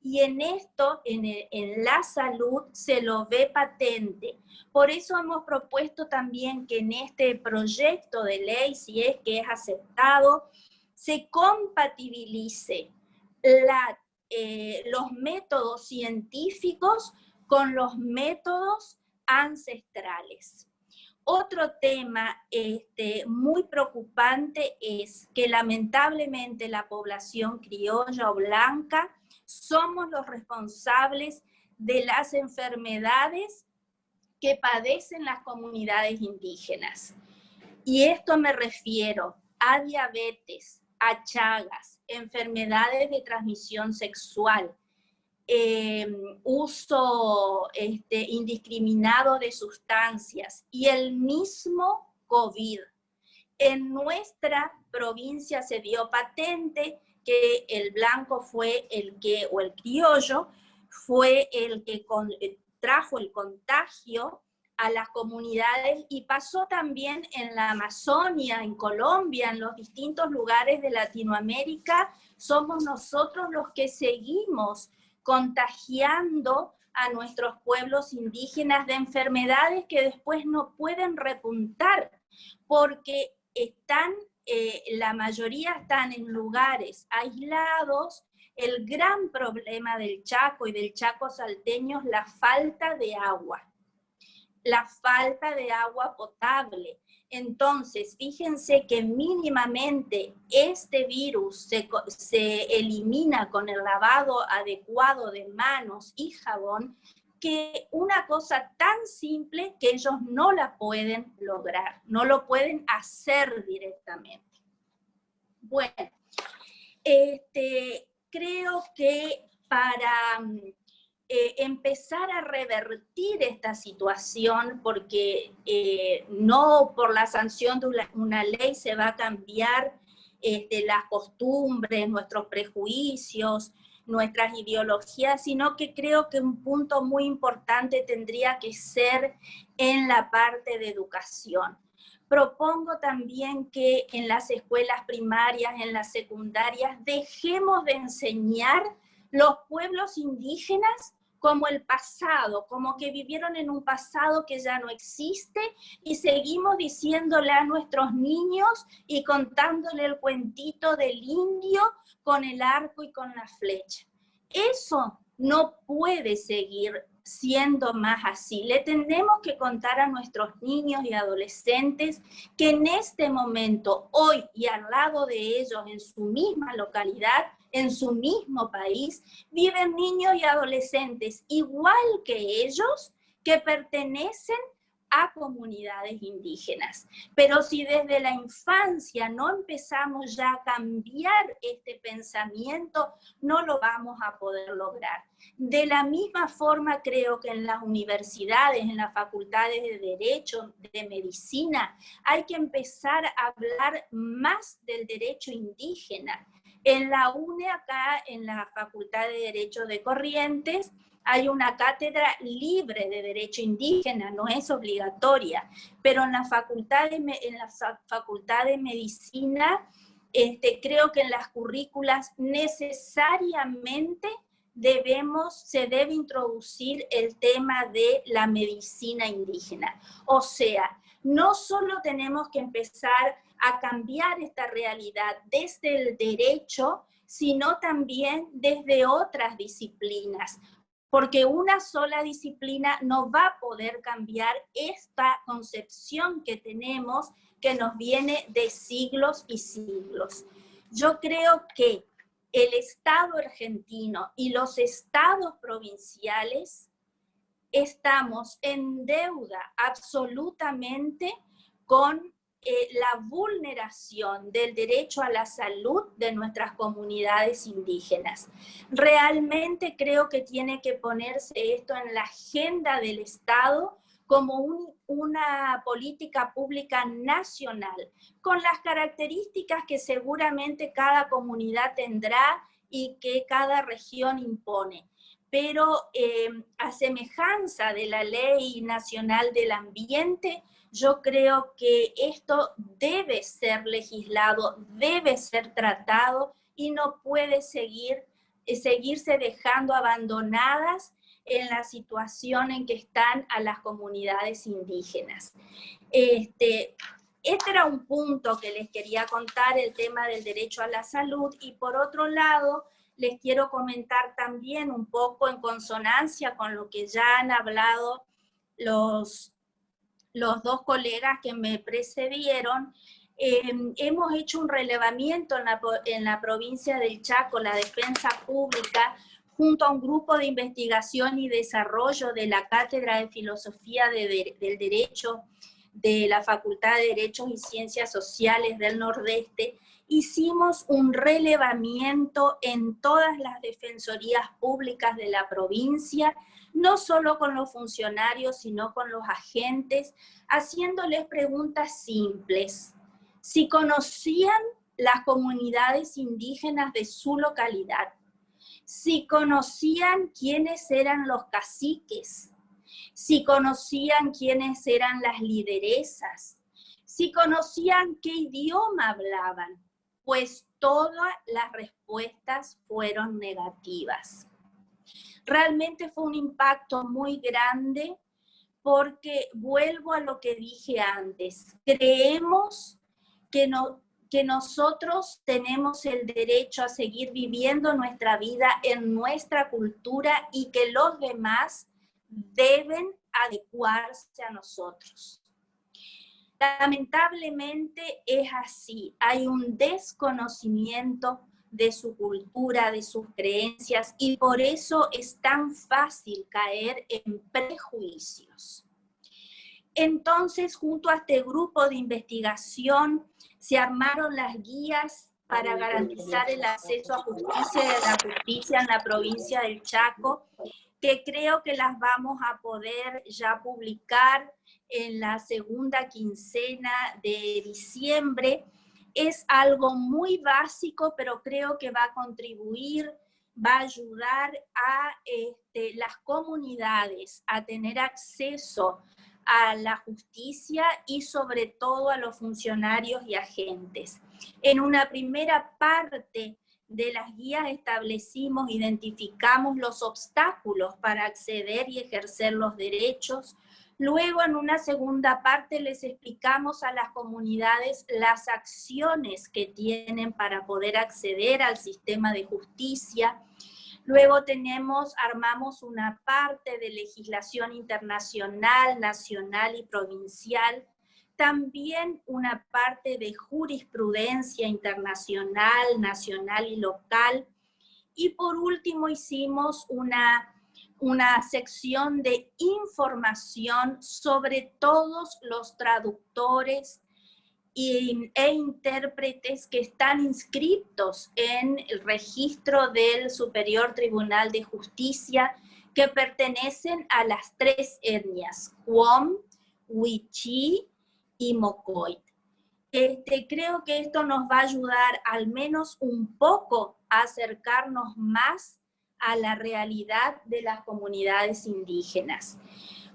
Y en esto, en la salud, se lo ve patente. Por eso hemos propuesto también que en este proyecto de ley, si es que es aceptado, se compatibilice los métodos científicos con los métodos ancestrales. Otro tema muy preocupante es que lamentablemente la población criolla o blanca somos los responsables de las enfermedades que padecen las comunidades indígenas. Y esto me refiero a diabetes, a Chagas, enfermedades de transmisión sexual, uso indiscriminado de sustancias y el mismo COVID. En nuestra provincia se dio patente que el blanco fue o el criollo fue el que trajo el contagio a las comunidades y pasó también en la Amazonia, en Colombia, en los distintos lugares de Latinoamérica. Somos nosotros los que seguimos contagiando a nuestros pueblos indígenas de enfermedades que después no pueden repuntar, porque la mayoría están en lugares aislados. El gran problema del Chaco y del Chaco salteño es la falta de agua potable. Entonces, fíjense que mínimamente este virus se elimina con el lavado adecuado de manos y jabón, que una cosa tan simple que ellos no la pueden lograr, no lo pueden hacer directamente. Bueno, creo que para empezar a revertir esta situación, porque no por la sanción de una ley se va a cambiar las costumbres, nuestros prejuicios, nuestras ideologías, sino que creo que un punto muy importante tendría que ser en la parte de educación. Propongo también que en las escuelas primarias, en las secundarias, dejemos de enseñar los pueblos indígenas como el pasado, como que vivieron en un pasado que ya no existe, y seguimos diciéndole a nuestros niños y contándole el cuentito del indio con el arco y con la flecha. Eso no puede seguir siendo más así. Le tenemos que contar a nuestros niños y adolescentes que en este momento, hoy y al lado de ellos, en su misma localidad, en su mismo país, viven niños y adolescentes igual que ellos, que pertenecen a comunidades indígenas. Pero si desde la infancia no empezamos ya a cambiar este pensamiento, no lo vamos a poder lograr. De la misma forma, creo que en las universidades, en las facultades de Derecho, de Medicina, hay que empezar a hablar más del derecho indígena. En la UNE, acá en la Facultad de Derecho de Corrientes, hay una cátedra libre de derecho indígena, no es obligatoria, pero en la Facultad de Medicina, creo que en las currículas necesariamente se debe introducir el tema de la medicina indígena. O sea, no solo tenemos que empezar a cambiar esta realidad desde el derecho, sino también desde otras disciplinas, porque una sola disciplina no va a poder cambiar esta concepción que tenemos, que nos viene de siglos y siglos. Yo creo que el Estado argentino y los estados provinciales estamos en deuda absolutamente con la vulneración del derecho a la salud de nuestras comunidades indígenas. Realmente creo que tiene que ponerse esto en la agenda del Estado como una política pública nacional, con las características que seguramente cada comunidad tendrá y que cada región impone. pero a semejanza de la Ley Nacional del Ambiente, yo creo que esto debe ser legislado, debe ser tratado y no puede seguirse dejando abandonadas en la situación en que están a las comunidades indígenas. Este era un punto que les quería contar, el tema del derecho a la salud, y por otro lado, les quiero comentar también un poco en consonancia con lo que ya han hablado los dos colegas que me precedieron. Hemos hecho un relevamiento en la provincia del Chaco, la Defensa Pública, junto a un grupo de investigación y desarrollo de la Cátedra de Filosofía del Derecho de la Facultad de Derechos y Ciencias Sociales del Nordeste. Hicimos un relevamiento en todas las defensorías públicas de la provincia, no solo con los funcionarios, sino con los agentes, haciéndoles preguntas simples. Si conocían las comunidades indígenas de su localidad, si conocían quiénes eran los caciques, si conocían quiénes eran las lideresas, si conocían qué idioma hablaban, pues todas las respuestas fueron negativas. Realmente fue un impacto muy grande porque vuelvo a lo que dije antes, creemos que nosotros tenemos el derecho a seguir viviendo nuestra vida en nuestra cultura y que los demás deben adecuarse a nosotros. Lamentablemente es así, hay un desconocimiento de su cultura, de sus creencias, y por eso es tan fácil caer en prejuicios. Entonces, junto a este grupo de investigación, se armaron las guías para garantizar el acceso a justicia y a la justicia en la provincia del Chaco, que creo que las vamos a poder ya publicar en la segunda quincena de diciembre. Es algo muy básico, pero creo que va a contribuir, va a ayudar a las comunidades a tener acceso a la justicia y sobre todo a los funcionarios y agentes. En una primera parte de las guías identificamos los obstáculos para acceder y ejercer los derechos. Luego, en una segunda parte, les explicamos a las comunidades las acciones que tienen para poder acceder al sistema de justicia. Luego armamos una parte de legislación internacional, nacional y provincial. También una parte de jurisprudencia internacional, nacional y local. Y por último hicimos una sección de información sobre todos los traductores e intérpretes que están inscritos en el registro del Superior Tribunal de Justicia, que pertenecen a las 3 etnias, Huom, Wichí y Mocoit. Creo que esto nos va a ayudar al menos un poco a acercarnos más a la realidad de las comunidades indígenas.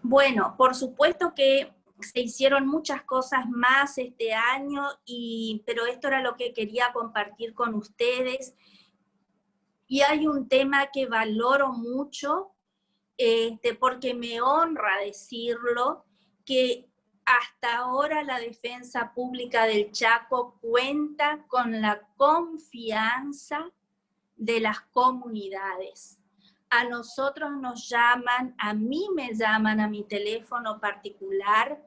Bueno, por supuesto que se hicieron muchas cosas más este año, pero esto era lo que quería compartir con ustedes. Y hay un tema que valoro mucho, porque me honra decirlo, que hasta ahora la Defensa Pública del Chaco cuenta con la confianza de las comunidades. A nosotros nos llaman, a mí me llaman a mi teléfono particular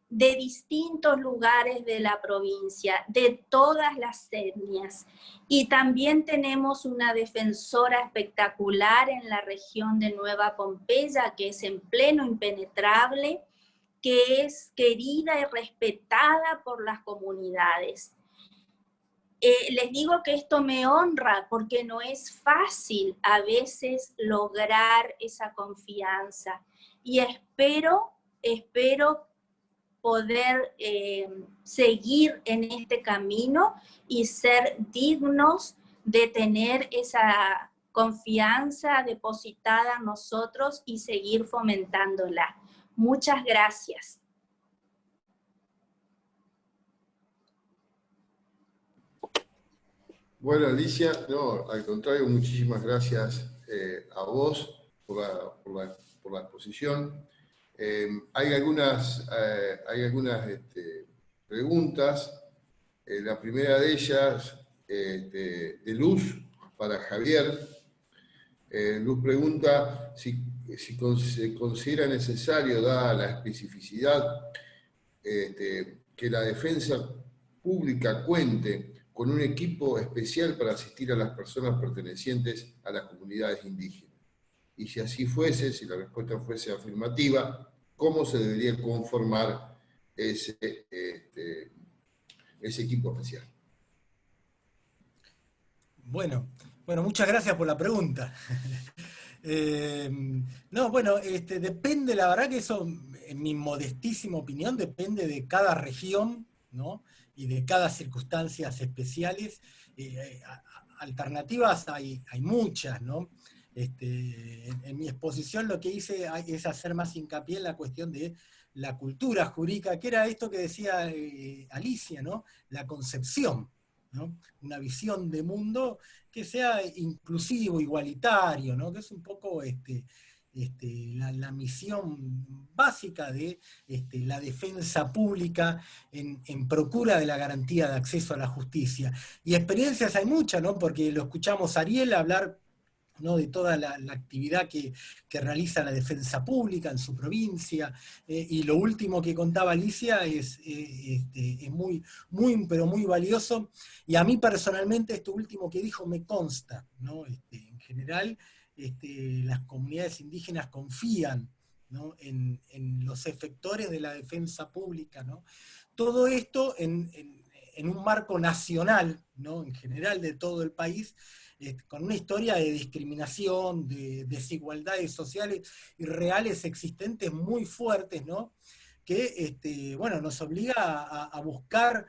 de distintos lugares de la provincia, de todas las etnias. Y también tenemos una defensora espectacular en la región de Nueva Pompeya, que es en pleno impenetrable, que es querida y respetada por las comunidades. Les digo que esto me honra porque no es fácil a veces lograr esa confianza, y espero poder seguir en este camino y ser dignos de tener esa confianza depositada en nosotros y seguir fomentándola. Muchas gracias. Bueno, Alicia, no, al contrario, muchísimas gracias a vos por la exposición. Hay algunas preguntas. La primera de ellas, de Luz, para Javier. Luz pregunta si se considera necesario, dada la especificidad, que la defensa pública cuente con un equipo especial para asistir a las personas pertenecientes a las comunidades indígenas. Y si así fuese, si la respuesta fuese afirmativa, ¿cómo se debería conformar ese equipo especial? Bueno, muchas gracias por la pregunta. No, bueno, depende, la verdad que eso, en mi modestísima opinión, depende de cada región, ¿no? Y de cada circunstancias especiales. Alternativas hay muchas, ¿no? En mi exposición lo que hice es hacer más hincapié en la cuestión de la cultura jurídica, que era esto que decía Alicia, ¿no? La concepción, ¿no? Una visión de mundo que sea inclusivo, igualitario, ¿no? Que es un poco la misión básica de la defensa pública en procura de la garantía de acceso a la justicia. Y experiencias hay muchas, ¿no? Porque lo escuchamos a Ariel hablar, ¿no? De toda la actividad que realiza la defensa pública en su provincia, y lo último que contaba Alicia es muy, pero muy valioso, y a mí personalmente esto último que dijo me consta, ¿no? En general, las comunidades indígenas confían, ¿no? en los efectores de la defensa pública, ¿no? Todo esto en un marco nacional, ¿no? En general de todo el país, con una historia de discriminación, de desigualdades sociales y reales existentes muy fuertes, ¿no? Que bueno, nos obliga a buscar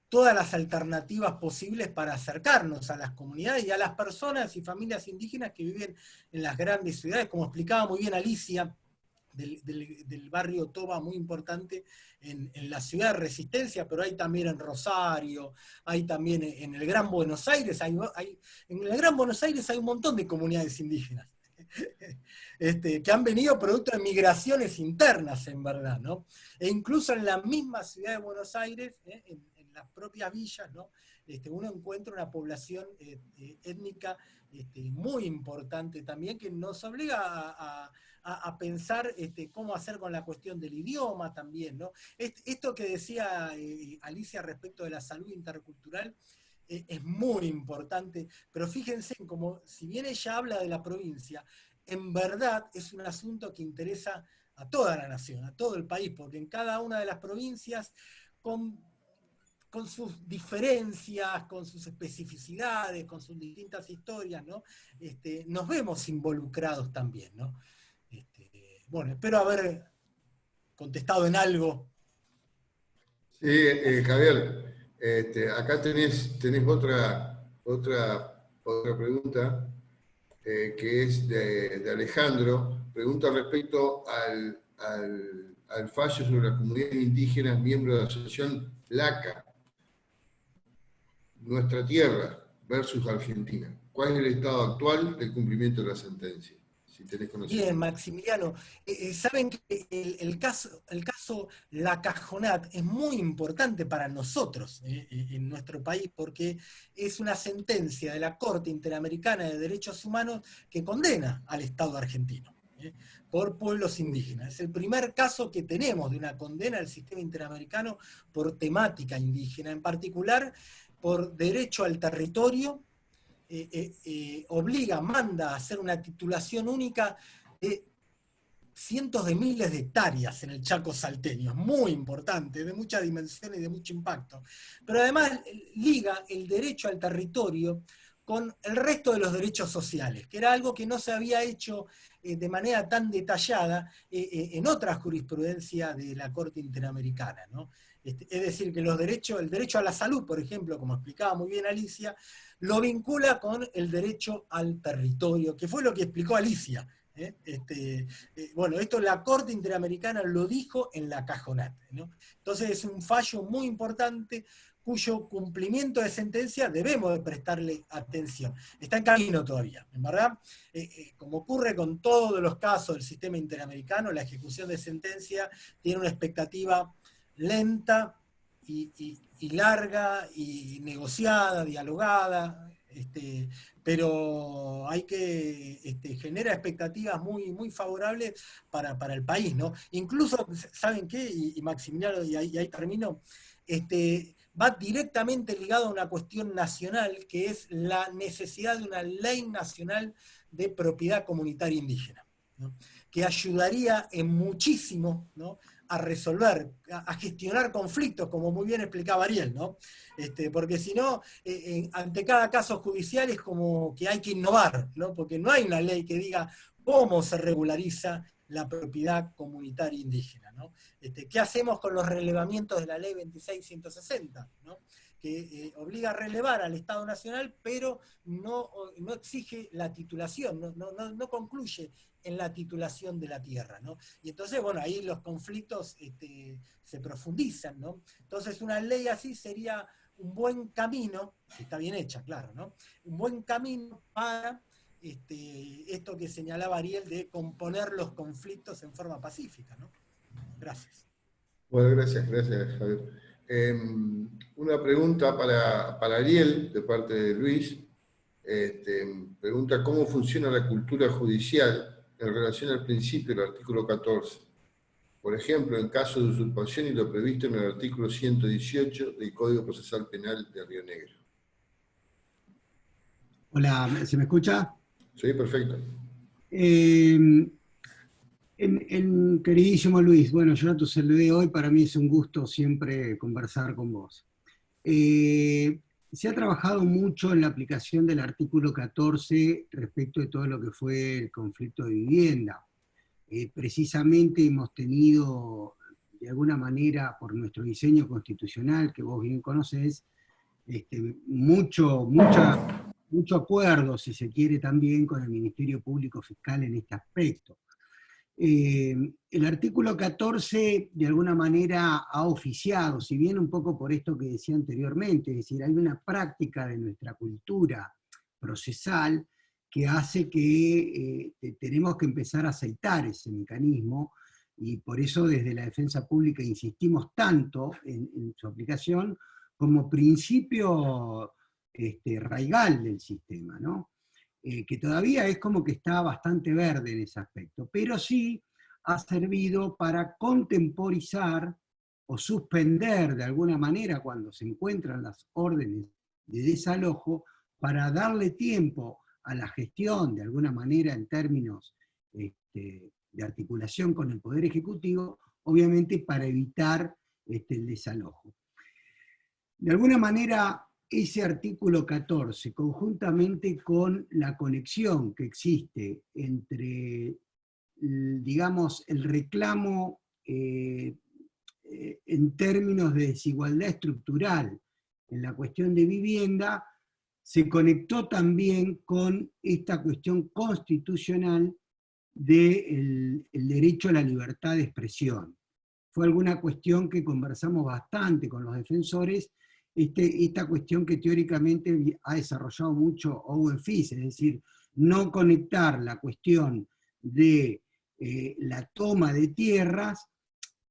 todas las alternativas posibles para acercarnos a las comunidades y a las personas y familias indígenas que viven en las grandes ciudades, como explicaba muy bien Alicia, del barrio Toba, muy importante en la ciudad de Resistencia, pero hay también en Rosario, hay también en el Gran Buenos Aires, en el Gran Buenos Aires hay un montón de comunidades indígenas, que han venido producto de migraciones internas, en verdad, ¿no? E incluso en la misma ciudad de Buenos Aires, en las propias villas, ¿no? Uno encuentra una población étnica muy importante también, que nos obliga a pensar cómo hacer con la cuestión del idioma también, ¿no? Esto que decía Alicia respecto de la salud intercultural es muy importante, pero fíjense, como si bien ella habla de la provincia, en verdad es un asunto que interesa a toda la nación, a todo el país, porque en cada una de las provincias, con sus diferencias, con sus especificidades, con sus distintas historias, ¿no? Nos vemos involucrados también, ¿no? Bueno, espero haber contestado en algo. Sí, Javier, acá tenés otra pregunta, que es de Alejandro. Pregunta respecto al fallo sobre las comunidades indígenas, miembro de la asociación LACA, Nuestra Tierra versus Argentina. ¿Cuál es el estado actual del cumplimiento de la sentencia? Si tenés conocimiento. Bien, Maximiliano. Saben que el caso La Cajonat es muy importante para nosotros en nuestro país, porque es una sentencia de la Corte Interamericana de Derechos Humanos que condena al Estado argentino por pueblos indígenas. Es el primer caso que tenemos de una condena al sistema interamericano por temática indígena, en particular por derecho al territorio. Manda a hacer una titulación única de cientos de miles de hectáreas en el Chaco salteño, es muy importante, de mucha dimensión y de mucho impacto. Pero además liga el derecho al territorio con el resto de los derechos sociales, que era algo que no se había hecho de manera tan detallada en otra jurisprudencia de la Corte Interamericana, ¿no? Es decir, que el derecho a la salud, por ejemplo, como explicaba muy bien Alicia, lo vincula con el derecho al territorio, que fue lo que explicó Alicia. Bueno, esto la Corte Interamericana lo dijo en la Cajonate, ¿no? Entonces es un fallo muy importante cuyo cumplimiento de sentencia debemos de prestarle atención. Está en camino todavía, en verdad. Como ocurre con todos los casos del sistema interamericano, la ejecución de sentencia tiene una expectativa lenta y larga, y negociada, dialogada, pero hay que genera expectativas muy, muy favorables para el país, ¿no? Incluso, ¿saben qué? Y Maximiliano, y ahí termino, va directamente ligado a una cuestión nacional, que es la necesidad de una ley nacional de propiedad comunitaria indígena, ¿no? Que ayudaría en muchísimo, ¿no?, a resolver, a gestionar conflictos, como muy bien explicaba Ariel, ¿no? Porque si no, ante cada caso judicial es como que hay que innovar, ¿no? Porque no hay una ley que diga cómo se regulariza la propiedad comunitaria indígena, ¿no? ¿Qué hacemos con los relevamientos de la ley 26.160, ¿no?, que obliga a relevar al Estado Nacional, pero no exige la titulación, no concluye en la titulación de la tierra, ¿no? Y entonces, bueno, ahí los conflictos se profundizan, ¿no? Entonces una ley así sería un buen camino, si está bien hecha, claro, ¿no? Un buen camino para esto que señalaba Ariel de componer los conflictos en forma pacífica, ¿no? Gracias. Bueno, gracias Javier. Una pregunta para Ariel, de parte de Luis. Pregunta cómo funciona la cultura judicial en relación al principio del artículo 14. Por ejemplo, en caso de usurpación y lo previsto en el artículo 118 del Código Procesal Penal de Río Negro. Hola, ¿se me escucha? Sí, perfecto. Queridísimo Luis, bueno, yo no te saludé hoy, para mí es un gusto siempre conversar con vos. Se ha trabajado mucho en la aplicación del artículo 14 respecto de todo lo que fue el conflicto de vivienda. Precisamente hemos tenido, de alguna manera, por nuestro diseño constitucional, que vos bien conocés, mucho acuerdo, si se quiere, también con el Ministerio Público Fiscal en este aspecto. El artículo 14 de alguna manera ha oficiado, si bien un poco por esto que decía anteriormente, es decir, hay una práctica de nuestra cultura procesal que hace que tenemos que empezar a aceitar ese mecanismo, y por eso desde la defensa pública insistimos tanto en su aplicación como principio raigal del sistema, ¿no? Que todavía es como que está bastante verde en ese aspecto, pero sí ha servido para contemporizar o suspender de alguna manera cuando se encuentran las órdenes de desalojo, para darle tiempo a la gestión de alguna manera en términos de articulación con el Poder Ejecutivo, obviamente para evitar el desalojo. De alguna manera, ese artículo 14, conjuntamente con la conexión que existe entre, digamos, el reclamo en términos de desigualdad estructural en la cuestión de vivienda, se conectó también con esta cuestión constitucional del derecho a la libertad de expresión. Fue alguna cuestión que conversamos bastante con los defensores, esta cuestión que teóricamente ha desarrollado mucho Owen Fitz, es decir, no conectar la cuestión de la toma de tierras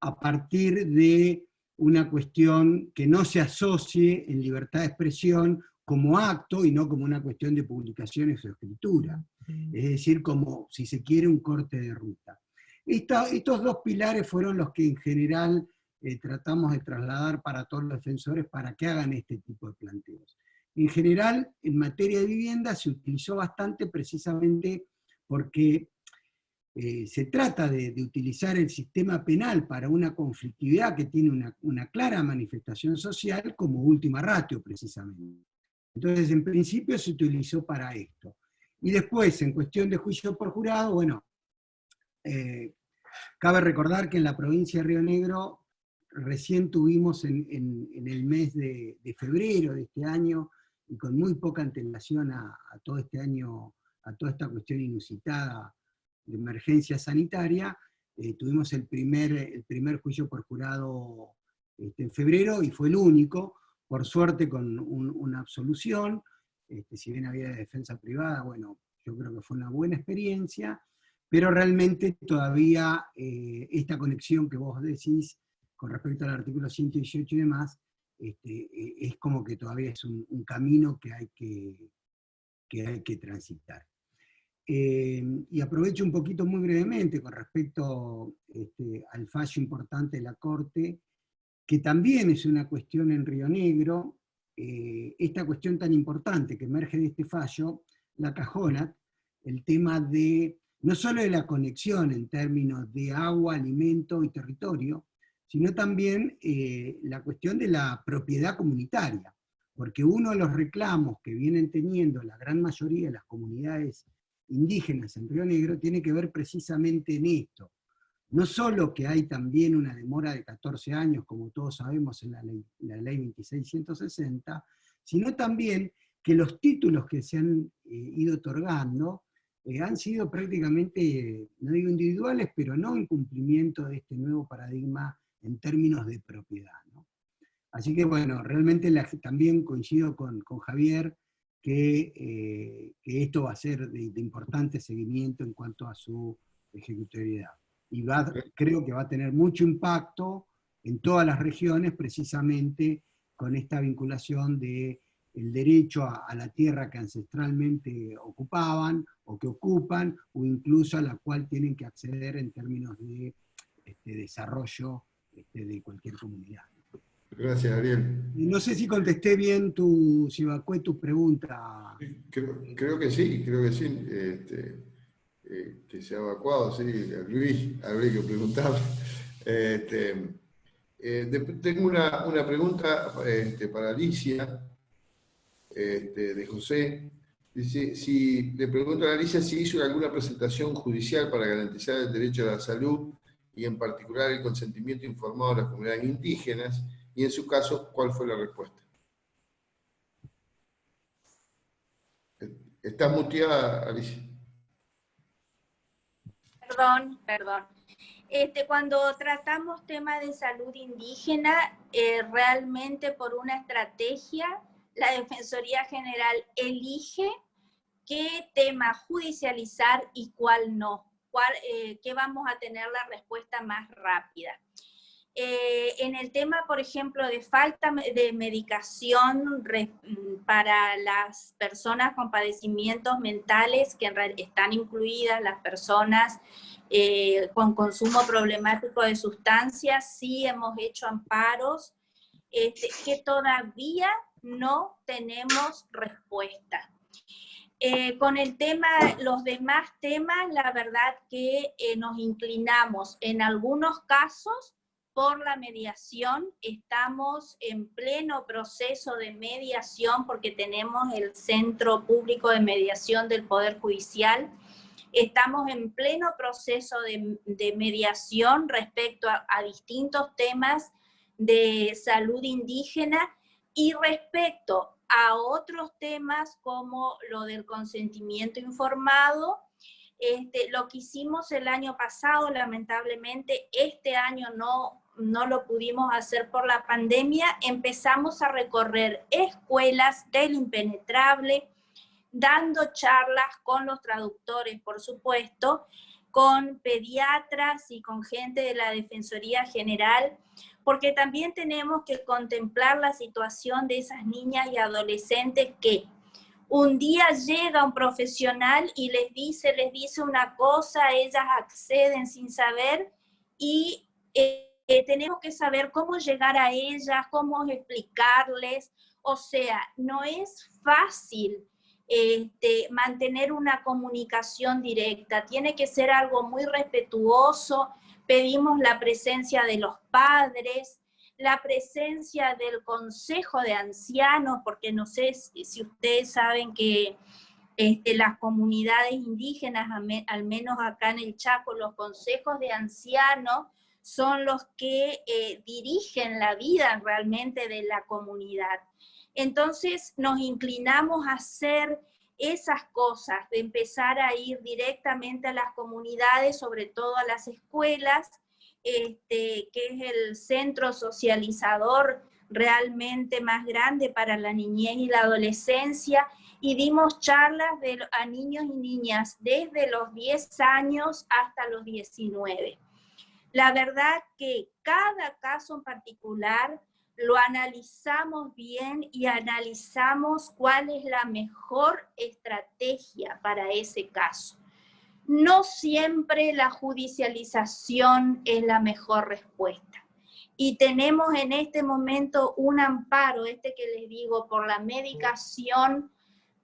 a partir de una cuestión que no se asocie en libertad de expresión como acto y no como una cuestión de publicaciones o escritura. Es decir, como, si se quiere, un corte de ruta. Estos dos pilares fueron los que en general tratamos de trasladar para todos los defensores para que hagan este tipo de planteos. En general, en materia de vivienda se utilizó bastante precisamente porque se trata de utilizar el sistema penal para una conflictividad que tiene una clara manifestación social como última ratio, precisamente. Entonces, en principio se utilizó para esto. Y después, en cuestión de juicio por jurado, bueno, cabe recordar que en la provincia de Río Negro recién tuvimos en el mes de febrero de este año, y con muy poca antelación a todo este año, a toda esta cuestión inusitada de emergencia sanitaria, tuvimos el primer juicio por jurado en febrero, y fue el único, por suerte con una absolución. Si bien había defensa privada, bueno, yo creo que fue una buena experiencia, pero realmente todavía esta conexión que vos decís con respecto al artículo 118 y demás, es como que todavía es un camino que hay que transitar. Y aprovecho un poquito muy brevemente con respecto al fallo importante de la Corte, que también es una cuestión en Río Negro, esta cuestión tan importante que emerge de este fallo, la Cajonat, el tema de, no solo de la conexión en términos de agua, alimento y territorio, sino también la cuestión de la propiedad comunitaria, porque uno de los reclamos que vienen teniendo la gran mayoría de las comunidades indígenas en Río Negro tiene que ver precisamente en esto. No solo que hay también una demora de 14 años, como todos sabemos en la ley 2660, sino también que los títulos que se han ido otorgando han sido prácticamente, no digo individuales, pero no en cumplimiento de este nuevo paradigma en términos de propiedad, ¿no? Así que bueno, realmente también coincido con Javier que esto va a ser de importante seguimiento en cuanto a su ejecutoriedad. Y creo que va a tener mucho impacto en todas las regiones, precisamente con esta vinculación del derecho a la tierra que ancestralmente ocupaban, o que ocupan, o incluso a la cual tienen que acceder en términos de desarrollo de cualquier comunidad. Gracias, Ariel. Y no sé si contesté bien si evacué tu pregunta. Creo que sí, que se ha evacuado, sí, Luis, habría que preguntarle. Tengo una pregunta para Alicia, de José. Dice, le pregunto a Alicia si hizo alguna presentación judicial para garantizar el derecho a la salud y en particular el consentimiento informado de las comunidades indígenas, y en su caso, ¿cuál fue la respuesta? ¿Estás muteada, Alicia? Perdón. Cuando tratamos temas de salud indígena, realmente por una estrategia, la Defensoría General elige qué tema judicializar y cuál no, qué vamos a tener la respuesta más rápida. En el tema, por ejemplo, de falta de medicación para las personas con padecimientos mentales, que están incluidas las personas con consumo problemático de sustancias, sí hemos hecho amparos que todavía no tenemos respuesta. Con el tema, los demás temas, la verdad que nos inclinamos en algunos casos por la mediación. Estamos en pleno proceso de mediación porque tenemos el Centro Público de Mediación del Poder Judicial. Estamos en pleno proceso de mediación respecto a distintos temas de salud indígena y respecto a otros temas como lo del consentimiento informado. Lo que hicimos el año pasado, lamentablemente este año no lo pudimos hacer por la pandemia. Empezamos a recorrer escuelas del impenetrable, dando charlas con los traductores, por supuesto, con pediatras y con gente de la Defensoría General, porque también tenemos que contemplar la situación de esas niñas y adolescentes que un día llega un profesional y les dice una cosa, ellas acceden sin saber, y tenemos que saber cómo llegar a ellas, cómo explicarles. O sea, no es fácil mantener una comunicación directa, tiene que ser algo muy respetuoso. Pedimos la presencia de los padres, la presencia del Consejo de Ancianos, porque no sé si ustedes saben que las comunidades indígenas, al menos acá en el Chaco, los consejos de ancianos son los que dirigen la vida realmente de la comunidad. Entonces nos inclinamos a hacer esas cosas, de empezar a ir directamente a las comunidades, sobre todo a las escuelas, que es el centro socializador realmente más grande para la niñez y la adolescencia, y dimos charlas a niños y niñas desde los 10 años hasta los 19. La verdad que cada caso en particular lo analizamos bien y analizamos cuál es la mejor estrategia para ese caso. No siempre la judicialización es la mejor respuesta. Y tenemos en este momento un amparo, que les digo, por la medicación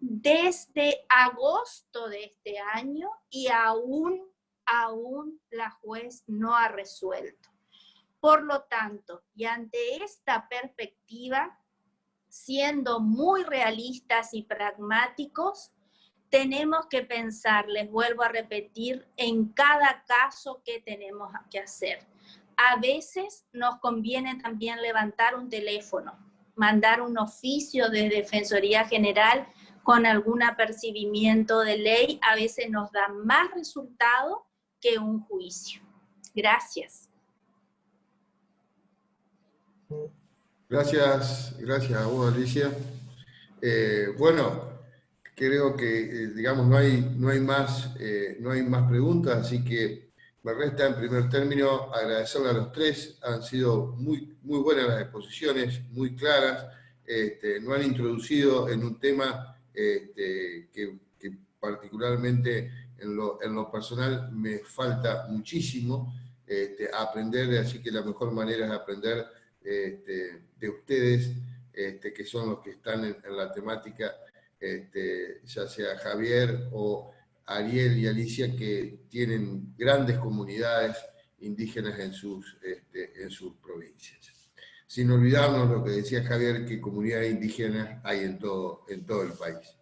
desde agosto de este año, y aún la juez no ha resuelto. Por lo tanto, y ante esta perspectiva, siendo muy realistas y pragmáticos, tenemos que pensar, les vuelvo a repetir, en cada caso que tenemos que hacer. A veces nos conviene también levantar un teléfono, mandar un oficio de Defensoría General con algún apercibimiento de ley, a veces nos da más resultado que un juicio. Gracias. Gracias a vos, Alicia. Bueno, creo que, digamos, no hay más preguntas, así que me resta en primer término agradecerle a los tres. Han sido muy buenas las exposiciones, muy claras. Nos han introducido en un tema que particularmente en lo personal me falta muchísimo aprender, así que la mejor manera es aprender de ustedes, que son los que están en la temática, ya sea Javier o Ariel y Alicia, que tienen grandes comunidades indígenas en sus provincias. Sin olvidarnos lo que decía Javier, que comunidades indígenas hay en todo el país.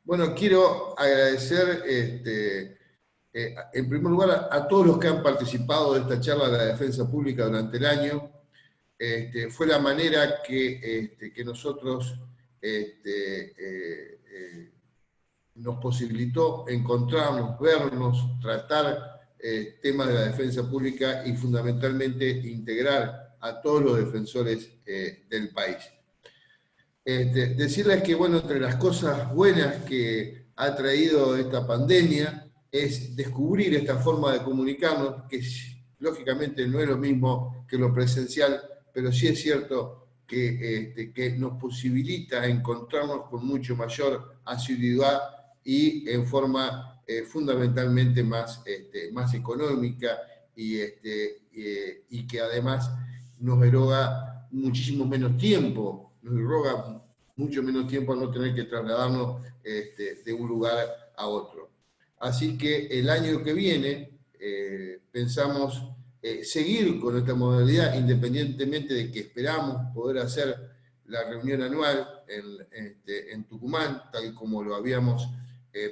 Bueno, quiero agradecer en primer lugar a todos los que han participado de esta charla de la defensa pública durante el año. Fue la manera que nosotros nos posibilitó encontrarnos, vernos, tratar temas de la defensa pública y fundamentalmente integrar a todos los defensores del país. Decirles que, bueno, entre las cosas buenas que ha traído esta pandemia es descubrir esta forma de comunicarnos, que lógicamente no es lo mismo que lo presencial, pero sí es cierto que nos posibilita encontrarnos con mucho mayor asiduidad y en forma fundamentalmente más económica y que además nos eroga muchísimo menos tiempo, mucho menos tiempo a no tener que trasladarnos de un lugar a otro. Así que el año que viene pensamos seguir con esta modalidad, independientemente de que esperamos poder hacer la reunión anual en Tucumán, tal como lo habíamos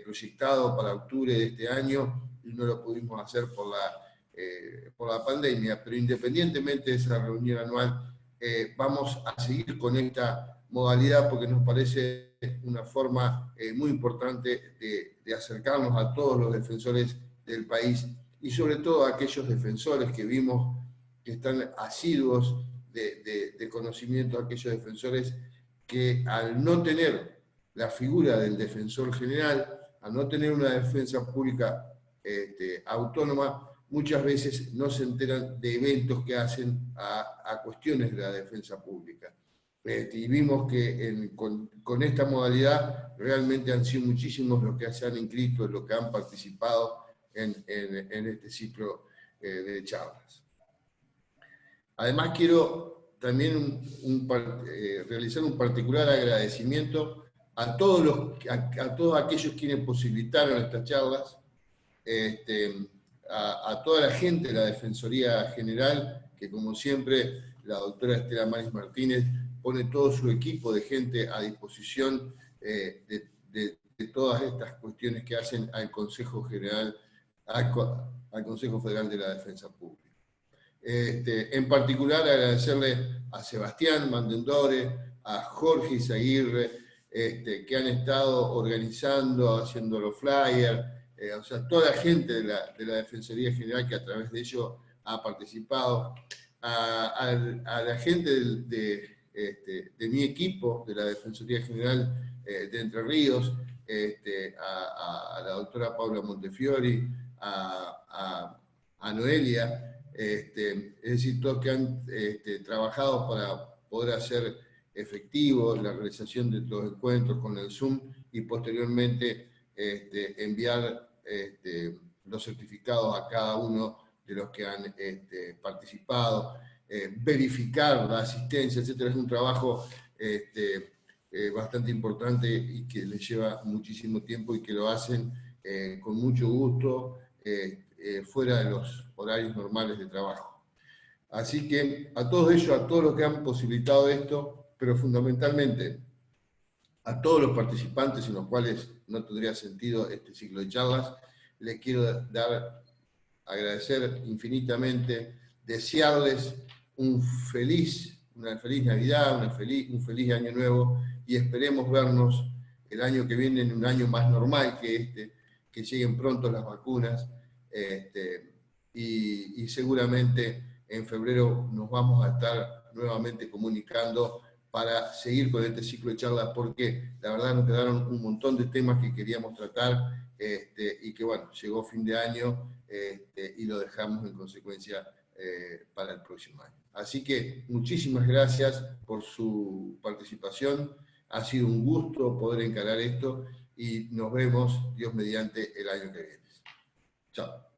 proyectado para octubre de este año, y no lo pudimos hacer por la pandemia, pero independientemente de esa reunión anual, vamos a seguir con esta modalidad porque nos parece una forma muy importante de acercarnos a todos los defensores del país y sobre todo a aquellos defensores que vimos que están asiduos de conocimiento, aquellos defensores que al no tener la figura del defensor general, al no tener una defensa pública autónoma, muchas veces no se enteran de eventos que hacen a cuestiones de la defensa pública. Y vimos que con esta modalidad realmente han sido muchísimos los que se han inscrito, los que han participado en este ciclo de charlas. Además quiero también realizar un particular agradecimiento a todos aquellos quienes posibilitaron estas charlas, a toda la gente de la Defensoría General, que como siempre la doctora Estela Maris Martínez pone todo su equipo de gente a disposición de todas estas cuestiones que hacen al Consejo General al Consejo Federal de la Defensa Pública. En particular agradecerle a Sebastián Mandendore, a Jorge Izaguirre, que han estado organizando, haciendo los flyers, o sea, toda la gente de la Defensoría General que a través de ello ha participado, a la gente de mi equipo, de la Defensoría General de Entre Ríos, a la doctora Paula Montefiori, a Noelia, es decir, todos que han trabajado para poder hacer efectivo la realización de los encuentros con el Zoom y posteriormente enviar los certificados a cada uno de los que han participado, verificar la asistencia, etc. Es un trabajo bastante importante y que les lleva muchísimo tiempo y que lo hacen con mucho gusto, fuera de los horarios normales de trabajo. Así que a todos ellos, a todos los que han posibilitado esto, pero fundamentalmente a todos los participantes sin los cuales no tendría sentido este ciclo de charlas, les quiero agradecer infinitamente, desearles una feliz Navidad, un feliz Año Nuevo, y esperemos vernos el año que viene en un año más normal que que lleguen pronto las vacunas, y seguramente en febrero nos vamos a estar nuevamente comunicando para seguir con este ciclo de charlas, porque la verdad nos quedaron un montón de temas que queríamos tratar, y que bueno, llegó fin de año, y lo dejamos en consecuencia para el próximo año. Así que muchísimas gracias por su participación, ha sido un gusto poder encarar esto, y nos vemos, Dios mediante, el año que viene. Chao.